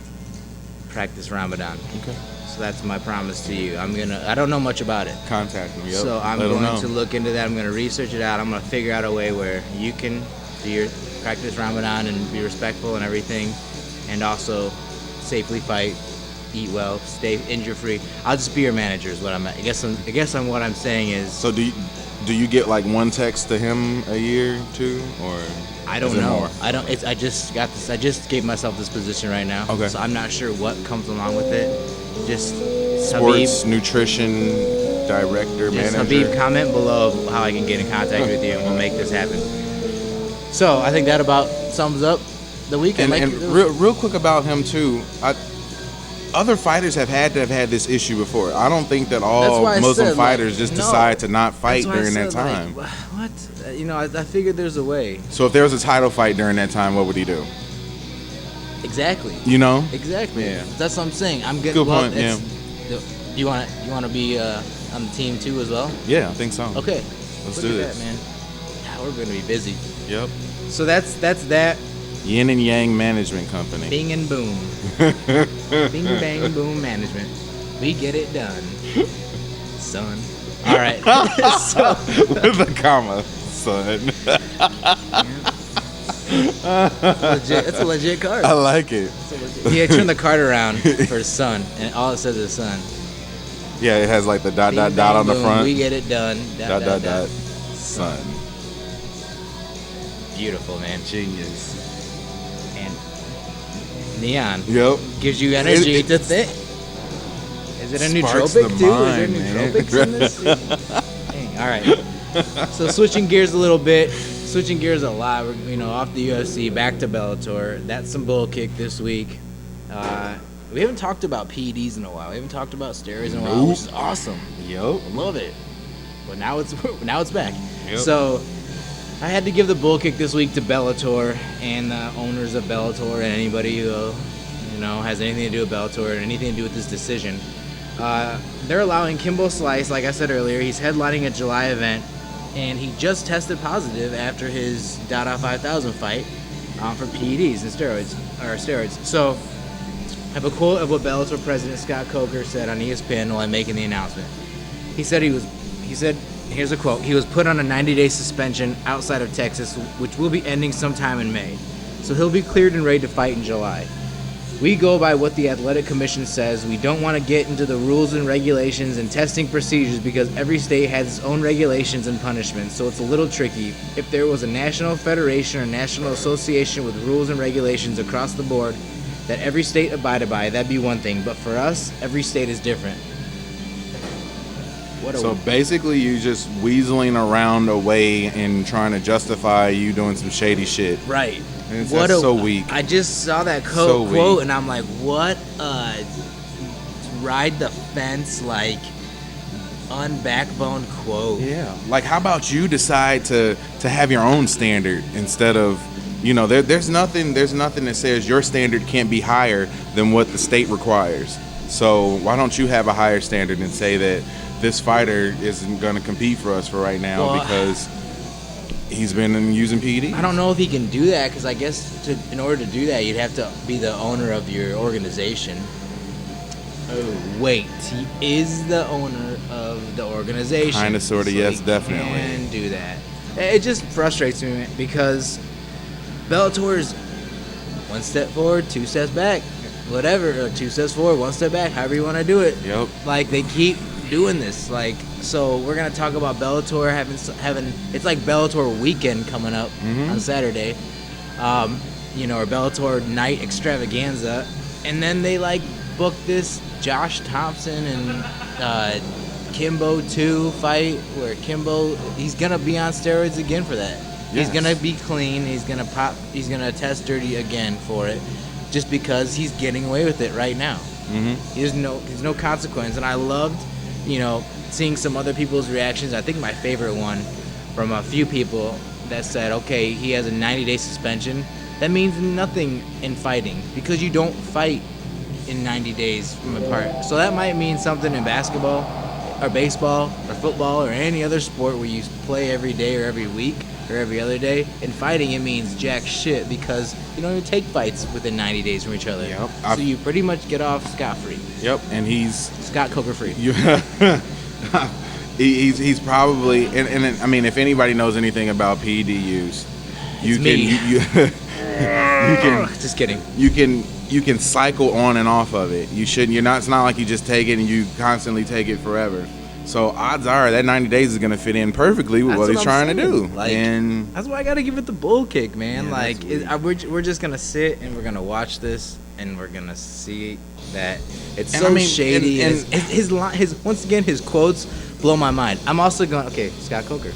practice Ramadan. Okay. So that's my promise to you. I don't know much about it. Contact me. Yep. So I'm going to look into that. I'm going to research it out. I'm going to figure out a way where you can do your practice Ramadan and be respectful and everything, and also safely fight, eat well, stay injury free. I'll just be your manager is what I'm at. I guess what I'm saying is. So do you get like one text to him a year, two, or? I don't know. More? I don't. I just got this. I just gave myself this position right now. Okay. So I'm not sure what comes along with it. Just sports Khabib, nutrition director, just manager. Khabib, comment below how I can get in contact with you, and we'll make this happen. So I think that about sums up the weekend. And real quick about him too. Other fighters have had this issue before. I don't think that all Muslim fighters decide to not fight during that time. Like, what? You know, I figured there's a way. So if there was a title fight during that time, what would he do? Exactly. You know? Exactly. Yeah. That's what I'm saying. I'm getting. Good point. Yeah. You want to be on the team too as well? Yeah, I think so. Okay. Let's do this, man. Yeah, we're gonna be busy. Yep. So that's that. Yin and Yang Management Company. Bing and boom. Bing bang boom management. We get it done, son. All right. So, with a comma, son. It's a legit card. I like it. Yeah, turn the card around for son, and all it says is son. Yeah, it has like the dot Bing, dot dot on the boom, front. We get it done. Dot son. Beautiful, man. Genius. Neon. Yep. Gives you energy to think. Is it a nootropic too? Mind, is there nootropics in this? Dang. All right. So switching gears a little bit. Switching gears a lot. We're, off the UFC, back to Bellator. That's some bull kick this week. We haven't talked about PEDs in a while. We haven't talked about steroids in a while, which is awesome. Yep. I love it. But now it's back. Yep. So I had to give the bull kick this week to Bellator and the owners of Bellator and anybody who has anything to do with Bellator or anything to do with this decision. They're allowing Kimbo Slice, like I said earlier. He's headlining a July event, and he just tested positive after his Dada 5000 fight for PEDs and steroids. So I have a quote of what Bellator President Scott Coker said on ESPN while I'm making the announcement. He said, here's a quote, he was put on a 90-day suspension outside of Texas, which will be ending sometime in May. So he'll be cleared and ready to fight in July. We go by what the Athletic Commission says. We don't want to get into the rules and regulations and testing procedures because every state has its own regulations and punishments, so it's a little tricky. If there was a national federation or national association with rules and regulations across the board that every state abided by, that'd be one thing. But for us, every state is different. So basically, you just weaseling around a way and trying to justify you doing some shady shit. Right. And that's so weak. I just saw that quote and I'm like, what a ride the fence, like, unbackboned quote. Yeah. Like, how about you decide to have your own standard instead of, there's nothing that says your standard can't be higher than what the state requires. So why don't you have a higher standard and say that this fighter isn't going to compete for us for right now because he's been using PED? I don't know if he can do that because I guess in order to do that, you'd have to be the owner of your organization. Oh, wait. He is the owner of the organization. Kind of, sort of, so yes, definitely. He can do that. It just frustrates me because Bellator is one step forward, two steps back. Whatever, 2 steps forward, 1 step back, however you want to do it. Yep. Like, they keep doing this. Like, so we're going to talk about Bellator having it's like Bellator weekend coming up on Saturday. Or Bellator night extravaganza. And then they, book this Josh Thompson and Kimbo 2 fight where Kimbo, he's going to be on steroids again for that. Yes. He's going to be clean. He's going to test dirty again for it. Just because he's getting away with it right now. There's no consequence. And I loved, seeing some other people's reactions. I think my favorite one from a few people that said, okay, he has a 90-day suspension. That means nothing in fighting because you don't fight in 90 days from apart. So that might mean something in basketball or baseball or football or any other sport where you play every day or every week or every other day. In fighting, it means jack shit because you don't even take fights within 90 days from each other. Yep. So you pretty much get off scot-free. Yep, and he's Scott Coker-free. He's probably and I mean, if anybody knows anything about PED use, you can just kidding. You can cycle on and off of it. You shouldn't. It's not like you just take it and you constantly take it forever. So odds are that 90 days is going to fit in perfectly with what he's trying to do. And that's why I got to give it the bull kick, man. Yeah, we're just going to sit and we're going to watch this and we're going to see that it's so shady. And his once again, his quotes blow my mind. I'm also going, Scott Coker.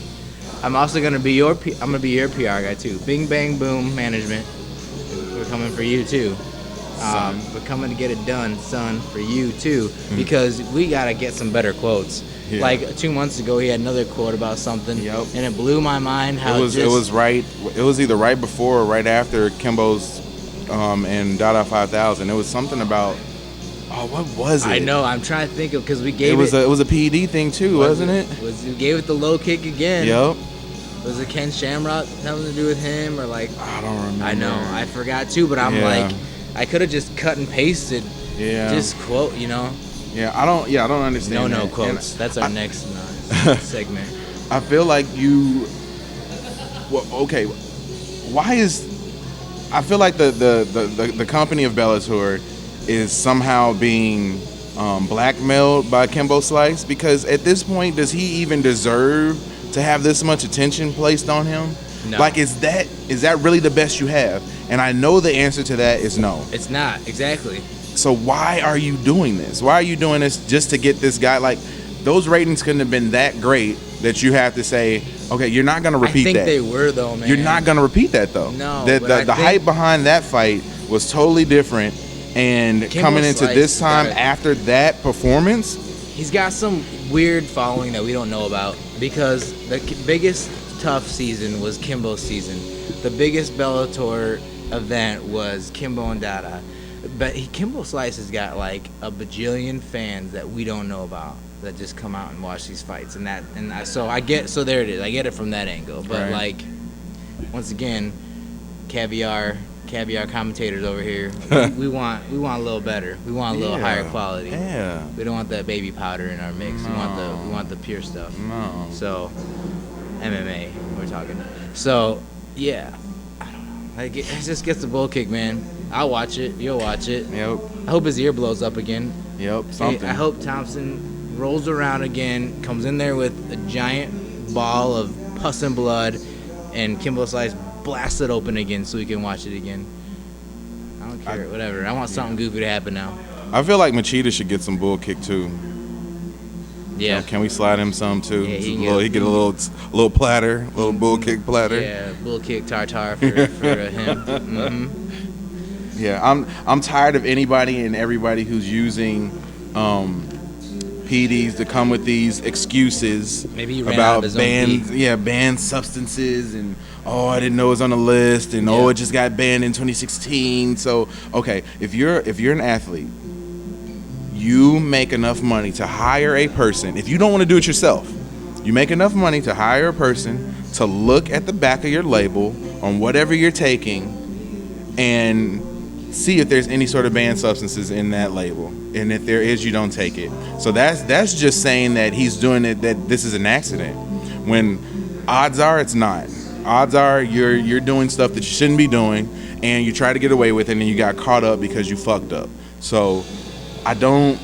I'm also going to be your PR guy too. Bing, bang, boom, management. We're coming for you too. We're coming to get it done, son, for you too, because we got to get some better quotes. Yeah. Like 2 months ago, he had another quote about something, and it blew my mind. How it was either right before or right after Kimbo's and Dada 5000. It was something about what was it? I know. I'm trying to think of because we gave it. It was a PED thing too, wasn't it? We gave it the low kick again. Yep. Was it Ken Shamrock having to do with him or I don't remember. I know. I forgot too, but I'm I could have just cut and pasted. Yeah. Just quote, Yeah, I don't understand. No quotes. And that's our next segment. I feel like I feel like the company of Bellator is somehow being blackmailed by Kimbo Slice because at this point, does he even deserve to have this much attention placed on him? No. Is that really the best you have? And I know the answer to that is no. It's not, exactly. So why are you doing this? Why are you doing this just to get this guy? Those ratings couldn't have been that great that you have to say, okay, you're not going to repeat that. I think they were, though, man. You're not going to repeat that, though. No. The hype behind that fight was totally different. And Kimbo coming into this time after that performance, he's got some weird following that we don't know about because the biggest tough season was Kimbo's season. The biggest Bellator event was Kimbo and Dada. But Kimbo Slice has got like a bajillion fans that we don't know about that just come out and watch these fights, so there it is. I get it from that angle, but Right. like once again, caviar commentators over here. we want a little better. We want a little higher quality. Yeah. We don't want that baby powder in our mix. No. We want the pure stuff. No. So MMA, we're talking. So yeah, I don't know. Like it just gets the bull kick, man. I'll watch it. You'll watch it. Yep. I hope his ear blows up again. Yep. Hey, Something. I hope Thompson rolls around again, comes in there with a giant ball of pus and blood, and Kimbo Slice blasts it open again so we can watch it again. I don't care. Whatever. I want something goofy to happen now. I feel like Machida should get some bull kick too. Yeah. Can we slide him some too? Yeah, he get a little platter, little bull kick platter. Yeah, bull kick tartar for him. Mm-hmm. Yeah, I'm tired of anybody and everybody who's using PDs to come with these excuses Maybe he ran out about of his own banned substances and I didn't know it was on the list and it just got banned in 2016. So okay, if you're an athlete, you make enough money to hire a person. If you don't want to do it yourself, you make enough money to hire a person to look at the back of your label on whatever you're taking and see if there's any sort of banned substances in that label, and if there is, you don't take it. So that's just saying that he's doing it, that this is an accident, when odds are it's not. Odds are you're doing stuff that you shouldn't be doing, and you try to get away with it, and you got caught up because you fucked up. So I don't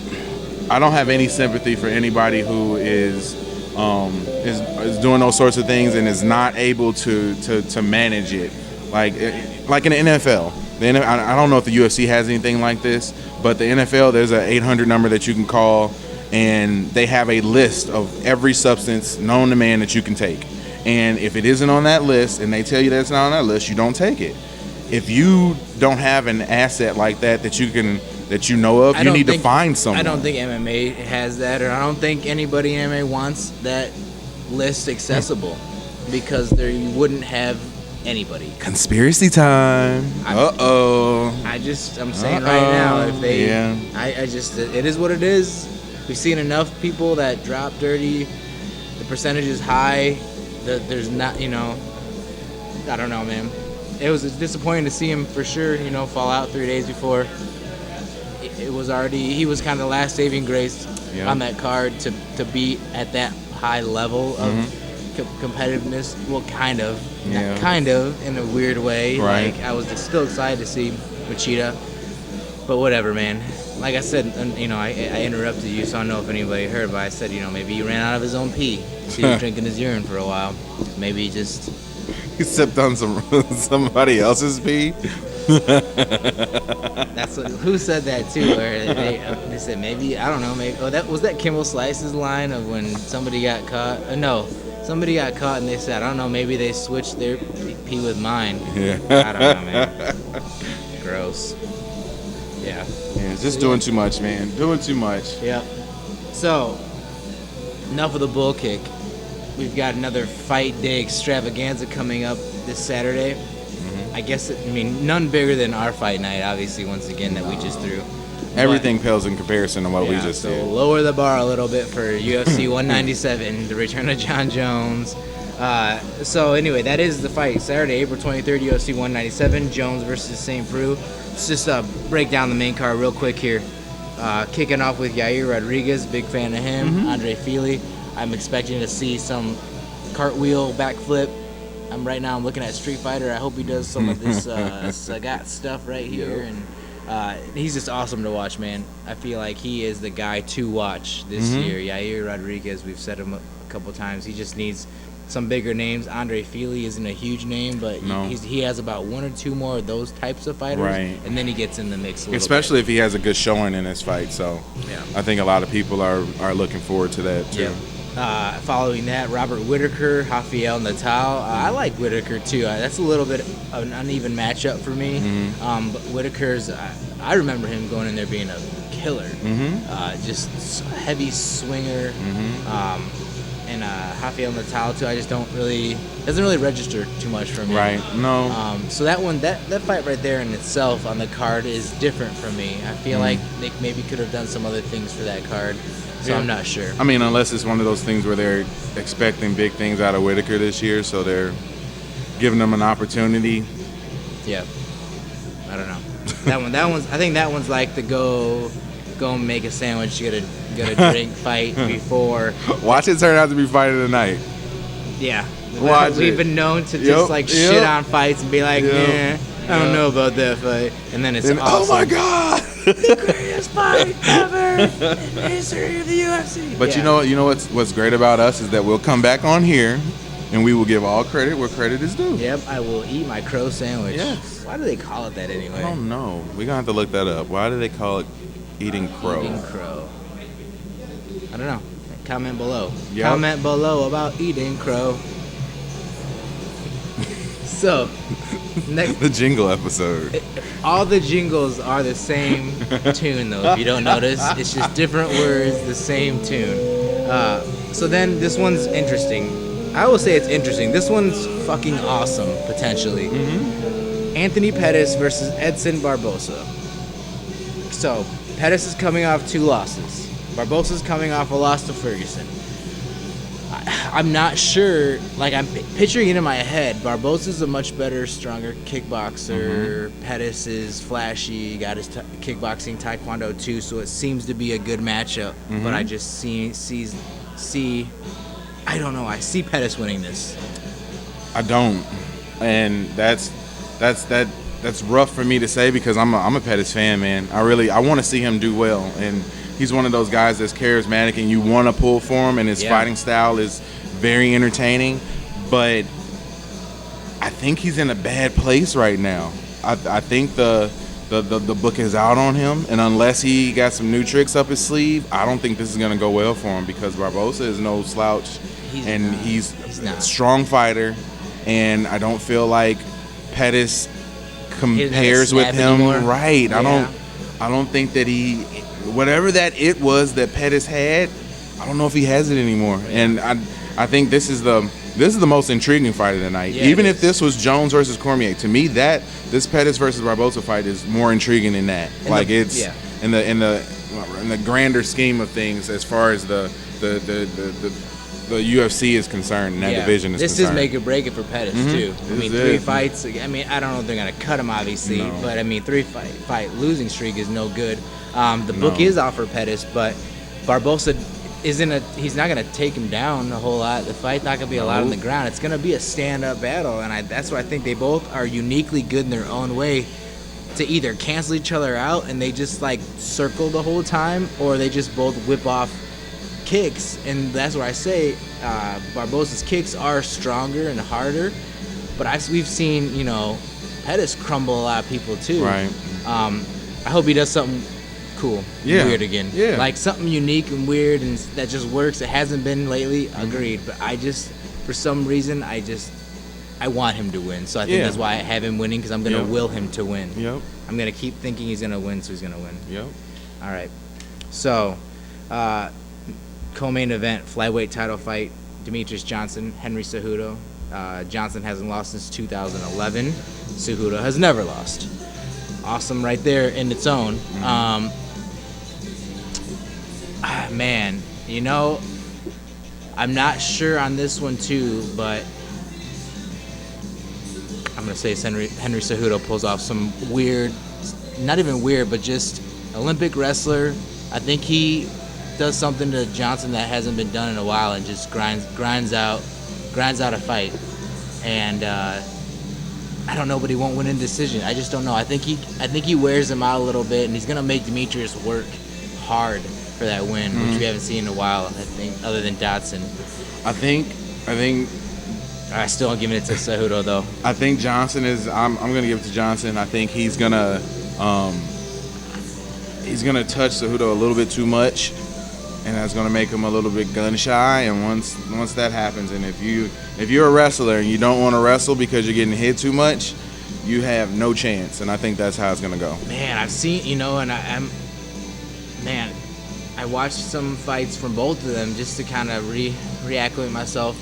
have any sympathy for anybody who is doing those sorts of things and is not able to manage it, like in the NFL. I don't know if the UFC has anything like this, but the NFL, there's an 800 number that you can call, and they have a list of every substance known to man that you can take. And if it isn't on that list, and they tell you that it's not on that list, you don't take it. If you don't have an asset like that you know of, you need to find someone. I don't think MMA has that, or I don't think anybody in MMA wants that list accessible, because you wouldn't have anybody. Conspiracy time. I'm saying right now, if they, it is what it is. We've seen enough people that drop dirty. The percentage is high. There's not, I don't know, man. It was disappointing to see him for sure, fall out 3 days before. It was already, he was kind of the last saving grace on that card to be at that high level of competitiveness. Well, kind of in a weird way. Right. Like I was still excited to see Machida, but whatever, man. Like I said, I interrupted you, so I don't know if anybody heard, but I said, maybe he ran out of his own pee. So he was drinking his urine for a while. Maybe he sipped on somebody else's pee. That's who said that too? Or they said maybe, I don't know, maybe. Oh, that was that Kimbo Slice's line of when somebody got caught. No. Somebody got caught and they said, I don't know, maybe they switched their pee with mine. Yeah. I don't know, man. Gross. Yeah. Yeah, just doing too much, man. Doing too much. Yep. So, enough of the bull kick. We've got another fight day extravaganza coming up this Saturday. I guess, none bigger than our fight night, obviously, once again, that we just threw. Everything pales in comparison to what we just did. Lower the bar a little bit for UFC 197, the return of John Jones. So anyway, that is the fight. Saturday, April 23rd, UFC 197, Jones versus St. Preux. Let's just break down the main card real quick here. Kicking off with Yair Rodriguez, big fan of him. Andre Fili. I'm expecting to see some cartwheel backflip. Right now I'm looking at Street Fighter. I hope he does some of this Sagat stuff right here. And he's just awesome to watch, man. I feel like he is the guy to watch this year. Yair Rodriguez, we've said him a couple times. He just needs some bigger names. Andre Fili isn't a huge name, but he has about one or two more of those types of fighters. Right. And then he gets in the mix a little Especially bit. if he has a good showing in this fight. So I think a lot of people are looking forward to that, too. Yeah. Following that, Robert Whitaker, Rafael Natal. I like Whitaker too. That's a little bit of an uneven matchup for me. But Whitaker's, I remember him going in there being a killer. Just heavy swinger. and Rafael Natal too. I just doesn't really register too much for me. Right. No. So that one, that fight right there in itself on the card is different for me. I feel like they maybe could have done some other things for that card. So I'm not sure. I mean, unless it's one of those things where they're expecting big things out of Whitaker this year, so they're giving them an opportunity. Yeah. I don't know. I think that one's like the go make a sandwich, get a drink fight before. Watch it turn out to be fight of the night. Yeah. We've been known to just shit on fights and be like, I don't know about that fight. And then it's awesome. Oh my God. The greatest fight ever in the history of the UFC. But you know what's great about us is that we'll come back on here and we will give all credit where credit is due. Yep, I will eat my crow sandwich. Yes. Why do they call it that anyway? I don't know. We're gonna have to look that up. Why do they call it eating crow? Eating crow. I don't know. Comment below. Yep. Comment below about eating crow. So, next, The jingle episode. all the jingles are the same tune, though. If you don't notice, it's just different words, the same tune. So then this one's interesting. I will say it's interesting. This one's fucking awesome, potentially. Anthony Pettis versus Edson Barbosa. So, Pettis is coming off 2 losses. Barbosa's coming off a loss to Ferguson. I'm not sure, like I'm picturing it in my head. Barbosa's a much better, stronger kickboxer. Pettis is flashy, got his kickboxing taekwondo too, so it seems to be a good matchup. But I just see I don't know, I see Pettis winning this. I don't, and that's rough for me to say because I'm a Pettis fan, man. I want to see him do well, and he's one of those guys that's charismatic and you want to pull for him, and his fighting style is very entertaining. But I think he's in a bad place right now. I think the book is out on him, and unless he got some new tricks up his sleeve, I don't think this is going to go well for him because Barbosa is no slouch, he's a strong fighter, and I don't feel like Pettis compares with him anymore. Right. Yeah. I don't think that he, whatever that it was that Pettis had, I don't know if he has it anymore. And I think this is the most intriguing fight of the night. Yeah, even if this was Jones versus Cormier, to me this Pettis versus Barbosa fight is more intriguing than that. In the grander scheme of things as far as the UFC is concerned, and that division is this concerned. This is make or break it for Pettis too. I mean, 3 fights. I mean, I don't know if they're gonna cut him obviously, but I mean, 3 fight losing streak is no good. The book is out for Pettis, but Barbosa he's not gonna take him down a whole lot. The fight's not gonna be a lot on the ground. It's gonna be a stand-up battle, and that's why I think they both are uniquely good in their own way to either cancel each other out and they just like circle the whole time, or they just both whip off kicks. And that's where I say Barbosa's kicks are stronger and harder, but we've seen Pettis crumble a lot of people too. Right. I hope he does something cool, weird again. Yeah. Like something unique and weird and that just works. It hasn't been lately, agreed. But for some reason, I want him to win. So I think that's why I have him winning, because I'm going to will him to win. Yep. I'm going to keep thinking he's going to win, so he's going to win. Yep. All right. So, co-main event, flyweight title fight, Demetrius Johnson, Henry Cejudo. Johnson hasn't lost since 2011. Cejudo has never lost. Awesome right there in its own. Man, I'm not sure on this one too, but I'm going to say Henry Cejudo pulls off some weird, not even weird, but just Olympic wrestler. I think he does something to Johnson that hasn't been done in a while and just grinds out a fight. And I don't know, but he won't win in decision. I just don't know. I think he wears him out a little bit, and he's going to make Demetrius work hard for that win, which we haven't seen in a while, I think, other than Dotson. I think I still am giving it to Cejudo though. I think Johnson is. I'm gonna give it to Johnson. I think he's gonna touch Cejudo a little bit too much, and that's gonna make him a little bit gun shy. And once that happens, and if you're a wrestler and you don't want to wrestle because you're getting hit too much, you have no chance. And I think that's how it's gonna go. Man, I've seen and I watched some fights from both of them just to kind of reacclimate myself,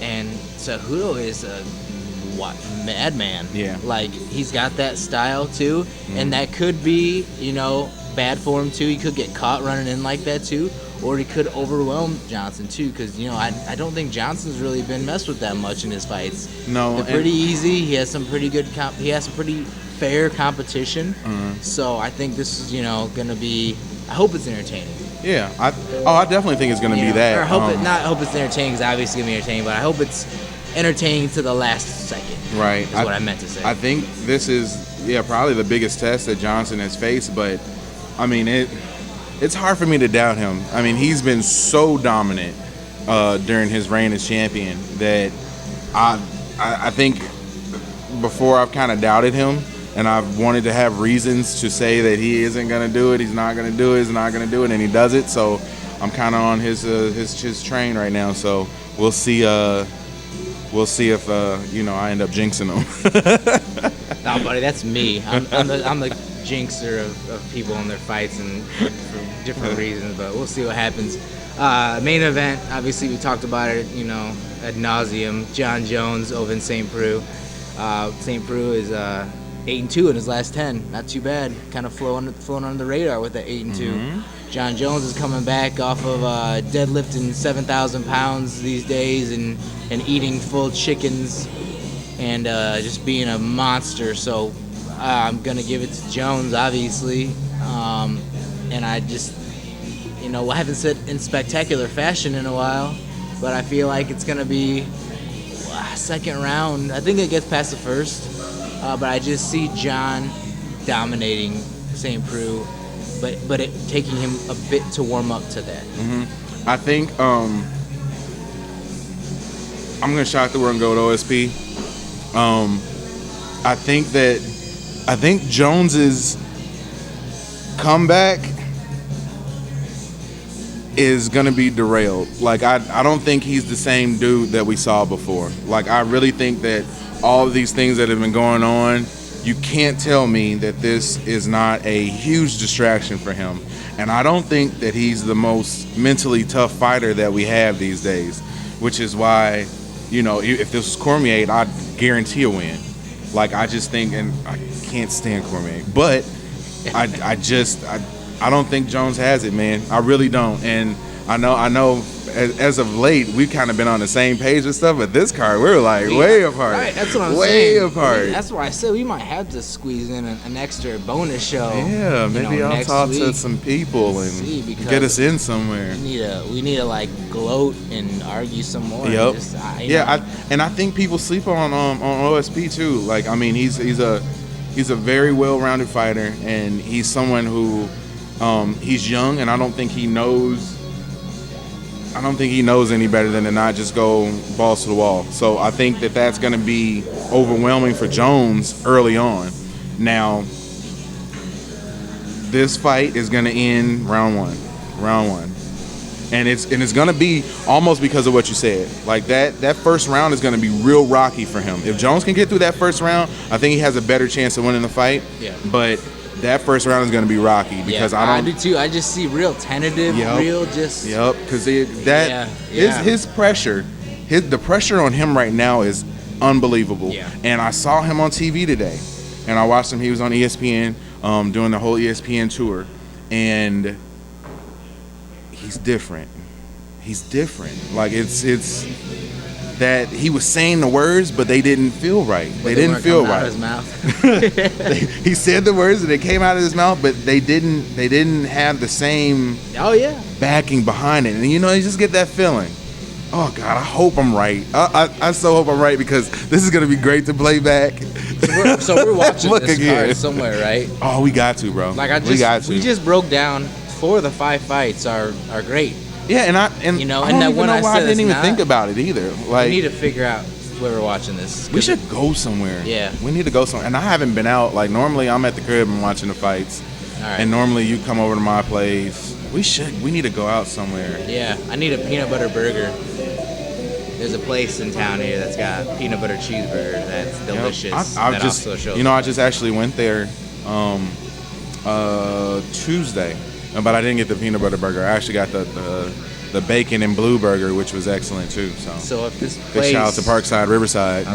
and Cejudo is a madman. Yeah. Like, he's got that style too, and that could be, bad for him too. He could get caught running in like that too, or he could overwhelm Johnson too, because I don't think Johnson's really been messed with that much in his fights. No, they're pretty easy. He has some pretty good he has some pretty fair competition. So I think this is gonna be. I hope it's entertaining. Yeah, I definitely think it's gonna be that. Or I hope it's entertaining, because obviously it's gonna be entertaining, but I hope it's entertaining to the last second. Right. Is what I meant to say. I think this is probably the biggest test that Johnson has faced, but I mean it's hard for me to doubt him. I mean, he's been so dominant during his reign as champion that I think before I've kind of doubted him, and I've wanted to have reasons to say that he isn't going to do it, he's not going to do it, he's not going to do it, and he does it. So I'm kind of on his train right now. So we'll see if I end up jinxing him. No, buddy, that's me. I'm the jinxer of people in their fights, and for different reasons. But we'll see what happens. Main event, obviously we talked about it, ad nauseum. John Jones over in St. Preux. St. Preux is 8-2 in his last 10. Not too bad. Kind of flown under the radar with that 8-2. John Jones is coming back off of deadlifting 7,000 pounds these days and eating full chickens and just being a monster. So I'm going to give it to Jones, obviously. And I just, I haven't said in spectacular fashion in a while, but I feel like it's going to be second round. I think it gets past the first. But I just see John dominating St. Preux, but it taking him a bit to warm up to that. I think I'm gonna shock the world and go with OSP. I think Jones's comeback is gonna be derailed. Like I don't think he's the same dude that we saw before. Like, I really think that all of these things that have been going on, you can't tell me that this is not a huge distraction for him. And I don't think that he's the most mentally tough fighter that we have these days, which is why, if this was Cormier, I'd guarantee a win. Like, I just think, and I can't stand Cormier, but I don't think Jones has it, man. I really don't. And I know as of late, we've kind of been on the same page with stuff, but this card, we're like way apart. Right, that's what I'm saying. Way apart. apart. That's why I said we might have to squeeze in an extra bonus show. Yeah, maybe I'll talk to some people and get us in somewhere. We need to like gloat and argue some more. Yep. I think people sleep on OSP too. Like, I mean, he's a very well-rounded fighter, and he's someone who he's young, and I don't think he knows any better than to not just go balls to the wall. So I think that that's going to be overwhelming for Jones early on. Now, this fight is going to end round one. And it's going to be almost because of what you said. Like, that first round is going to be real rocky for him. If Jones can get through that first round, I think he has a better chance of winning the fight. Yeah. But that first round is going to be rocky because I do too. I just see real tentative, because his pressure, the pressure on him right now is unbelievable. Yeah. And I saw him on TV today, and I watched him. He was on ESPN, doing the whole ESPN tour, and he's different. Like, it's that he was saying the words, but they didn't feel right. They didn't feel right. Out of his mouth. He said the words and they came out of his mouth, but they didn't have the same backing behind it. And you just get that feeling. Oh God, I hope I'm right. I so hope I'm right, because this is gonna be great to play back. So we're watching this card somewhere, right? Oh, we got to, bro. Like, we just broke down 4 of the 5 fights are great. Yeah, and I don't even know why I didn't even think about it either. Like, we need to figure out where we're watching this. We should go somewhere. Yeah, we need to go somewhere. And I haven't been out. Like, normally I'm at the crib and watching the fights. All right. And normally you come over to my place. We need to go out somewhere. Yeah, I need a peanut butter burger. There's a place in town here that's got peanut butter cheeseburger that's delicious. I just actually went there Tuesday. but I didn't get the peanut butter burger. I actually got the bacon and blue burger, which was excellent too. So if this big place, shout out to Parkside, Riverside. I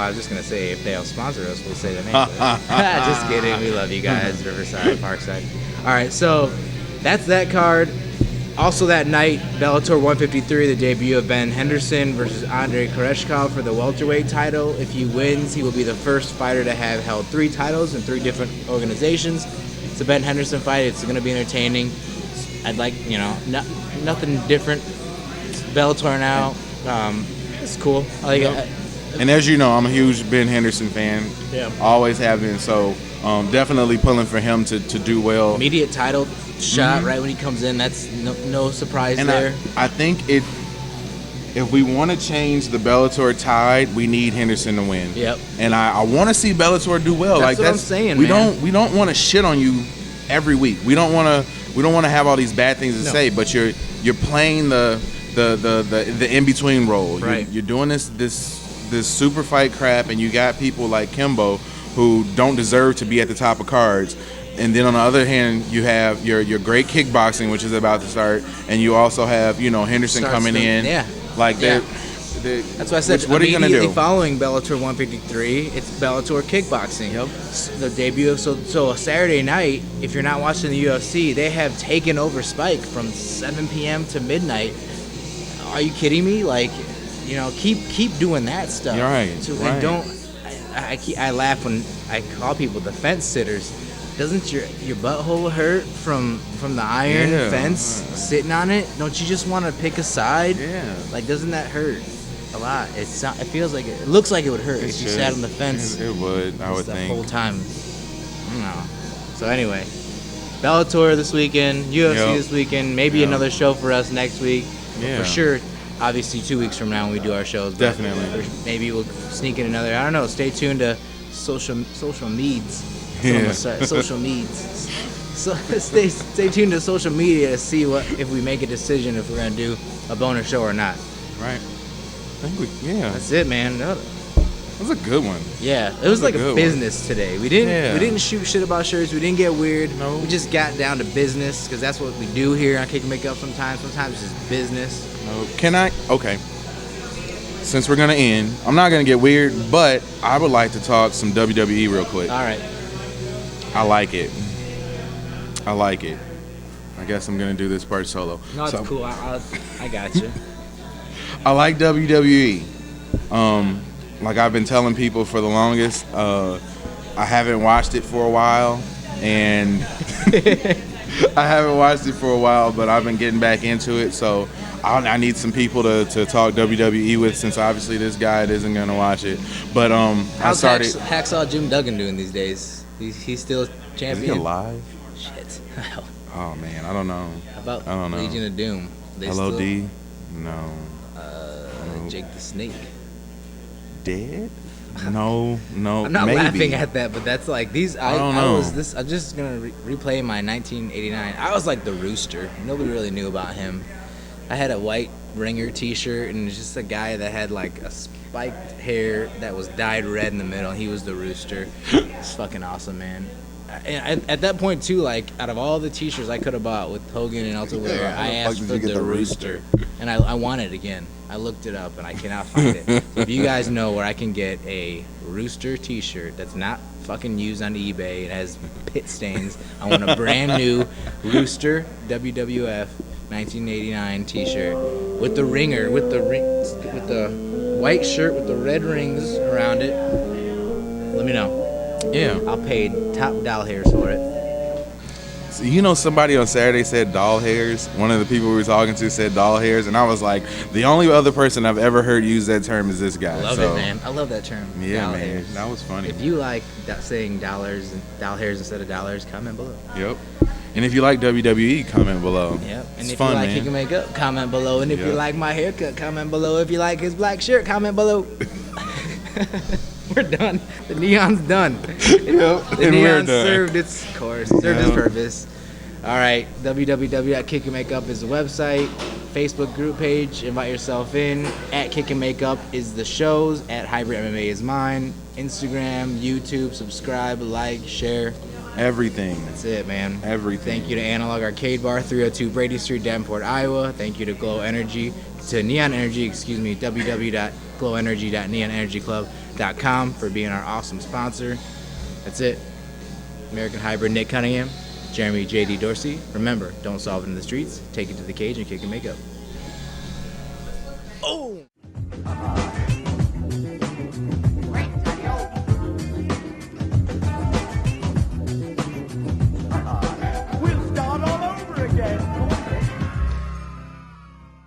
was just gonna say if they'll sponsor us, we'll say the name. Just kidding. We love you guys, Riverside, Parkside. All right, so that's that card. Also that night, Bellator 153, the debut of Ben Henderson versus Andrei Koscheck for the welterweight title. If he wins, he will be the first fighter to have held 3 titles in 3 different organizations. It's a Ben Henderson fight. It's going to be entertaining. I'd like, nothing different. It's Bellator now. It's cool. I like it. And as you know, I'm a huge Ben Henderson fan. Yeah. Always have been. So definitely pulling for him to do well. Immediate title shot right when he comes in. That's no surprise and there. I think if we want to change the Bellator tide, we need Henderson to win. Yep. And I want to see Bellator do well. That's what I'm saying, we man. We don't want to shit on you every week. We don't want to have all these bad things to say. But you're playing the in between role. Right. You're doing this super fight crap, and you got people like Kimbo who don't deserve to be at the top of cards. And then on the other hand, you have your great kickboxing, which is about to start, and you also have Henderson coming in. Yeah, like that's why I said. What are you gonna do? Following Bellator 153, it's Bellator kickboxing. Yep. The debut. So Saturday night, if you're not watching the UFC, they have taken over Spike from 7 p.m. to midnight. Are you kidding me? Like, keep doing that stuff. You're right. And don't. I laugh when I call people the fence sitters. Doesn't your butthole hurt from the iron fence sitting on it? Don't you just want to pick a side? Yeah. Like, doesn't that hurt a lot? It feels like it looks like it would hurt if you sat on the fence. It would. I would the think. whole time. I don't know. So anyway, Bellator this weekend, UFC this weekend, maybe another show for us next week. Yeah. For sure. Obviously, 2 weeks from now when we do our shows. Definitely. Maybe we'll sneak in another. I don't know. Stay tuned to social meds. Social meds. So stay tuned to social media to see if we make a decision if we're gonna do a bonus show or not. Right. I think That's it, man. That was a good one. Yeah, it was like a business today. We didn't shoot shit about shirts. We didn't get weird. No. We just got down to business because that's what we do here on Kick and Make Up sometimes. Sometimes it's just business. No. Can I? Okay. Since we're gonna end, I'm not gonna get weird, but I would like to talk some WWE real quick. All right. I like it. I guess I'm gonna do this part solo. No, it's cool. I got you. I like WWE. Like I've been telling people for the longest, I haven't watched it for a while, and but I've been getting back into it. So I need some people to talk WWE with, since obviously this guy isn't gonna watch it. But How's Hacksaw Jim Duggan doing these days? He's still champion. Is he alive? Shit. Oh man, I don't know. How about I don't know. Legion of Doom? LOD? No. Jake the Snake. Dead? No. I'm not maybe. laughing at that, but that's like these. I don't know. I'm just gonna replay my 1989. I was like the Rooster. Nobody really knew about him. I had a white Ringer T-shirt, and it's just a guy that had like a spiked hair that was dyed red in the middle. He was the Rooster. It's fucking awesome, man. And at that point too, like out of all the T-shirts I could have bought with Hogan and Ultimate, I asked for the Rooster, and I want it again. I looked it up and I cannot find it. So if you guys know where I can get a Rooster T-shirt that's not fucking used on eBay, it has pit stains. I want a brand new Rooster WWF 1989 T-shirt with the ringer, with the white shirt with the red rings around it. Let me know. Yeah. I'll pay top doll hairs for it. So, somebody on Saturday said doll hairs. One of the people we were talking to said doll hairs, and I was like, the only other person I've ever heard use that term is this guy. I love it, man. I love that term. Yeah, doll man. Hairs. That was funny. If you like saying doll hairs instead of dollars, comment below. Yep. And if you like WWE, comment below. Yep. And it's if fun, you like man. Kick and Make Up, comment below. And if you like my haircut, comment below. If you like his black shirt, comment below. We're done. The neon's done. The neon served its course, served its purpose. All right, www.Kick and Make Up is the website. Facebook group page, invite yourself in. At Kick and Make Up is the shows. At Hybrid MMA is mine. Instagram, YouTube, subscribe, like, share. Everything. That's it, man. Everything. Thank you to Analog Arcade Bar, 302 Brady Street, Davenport, Iowa. Thank you to Glow Energy, to Neon Energy, www.glowenergy.neonenergyclub.com for being our awesome sponsor. That's it. American Hybrid Nick Cunningham, Jeremy J.D. Dorsey. Remember, don't solve it in the streets, take it to the cage and kick and make up. Oh!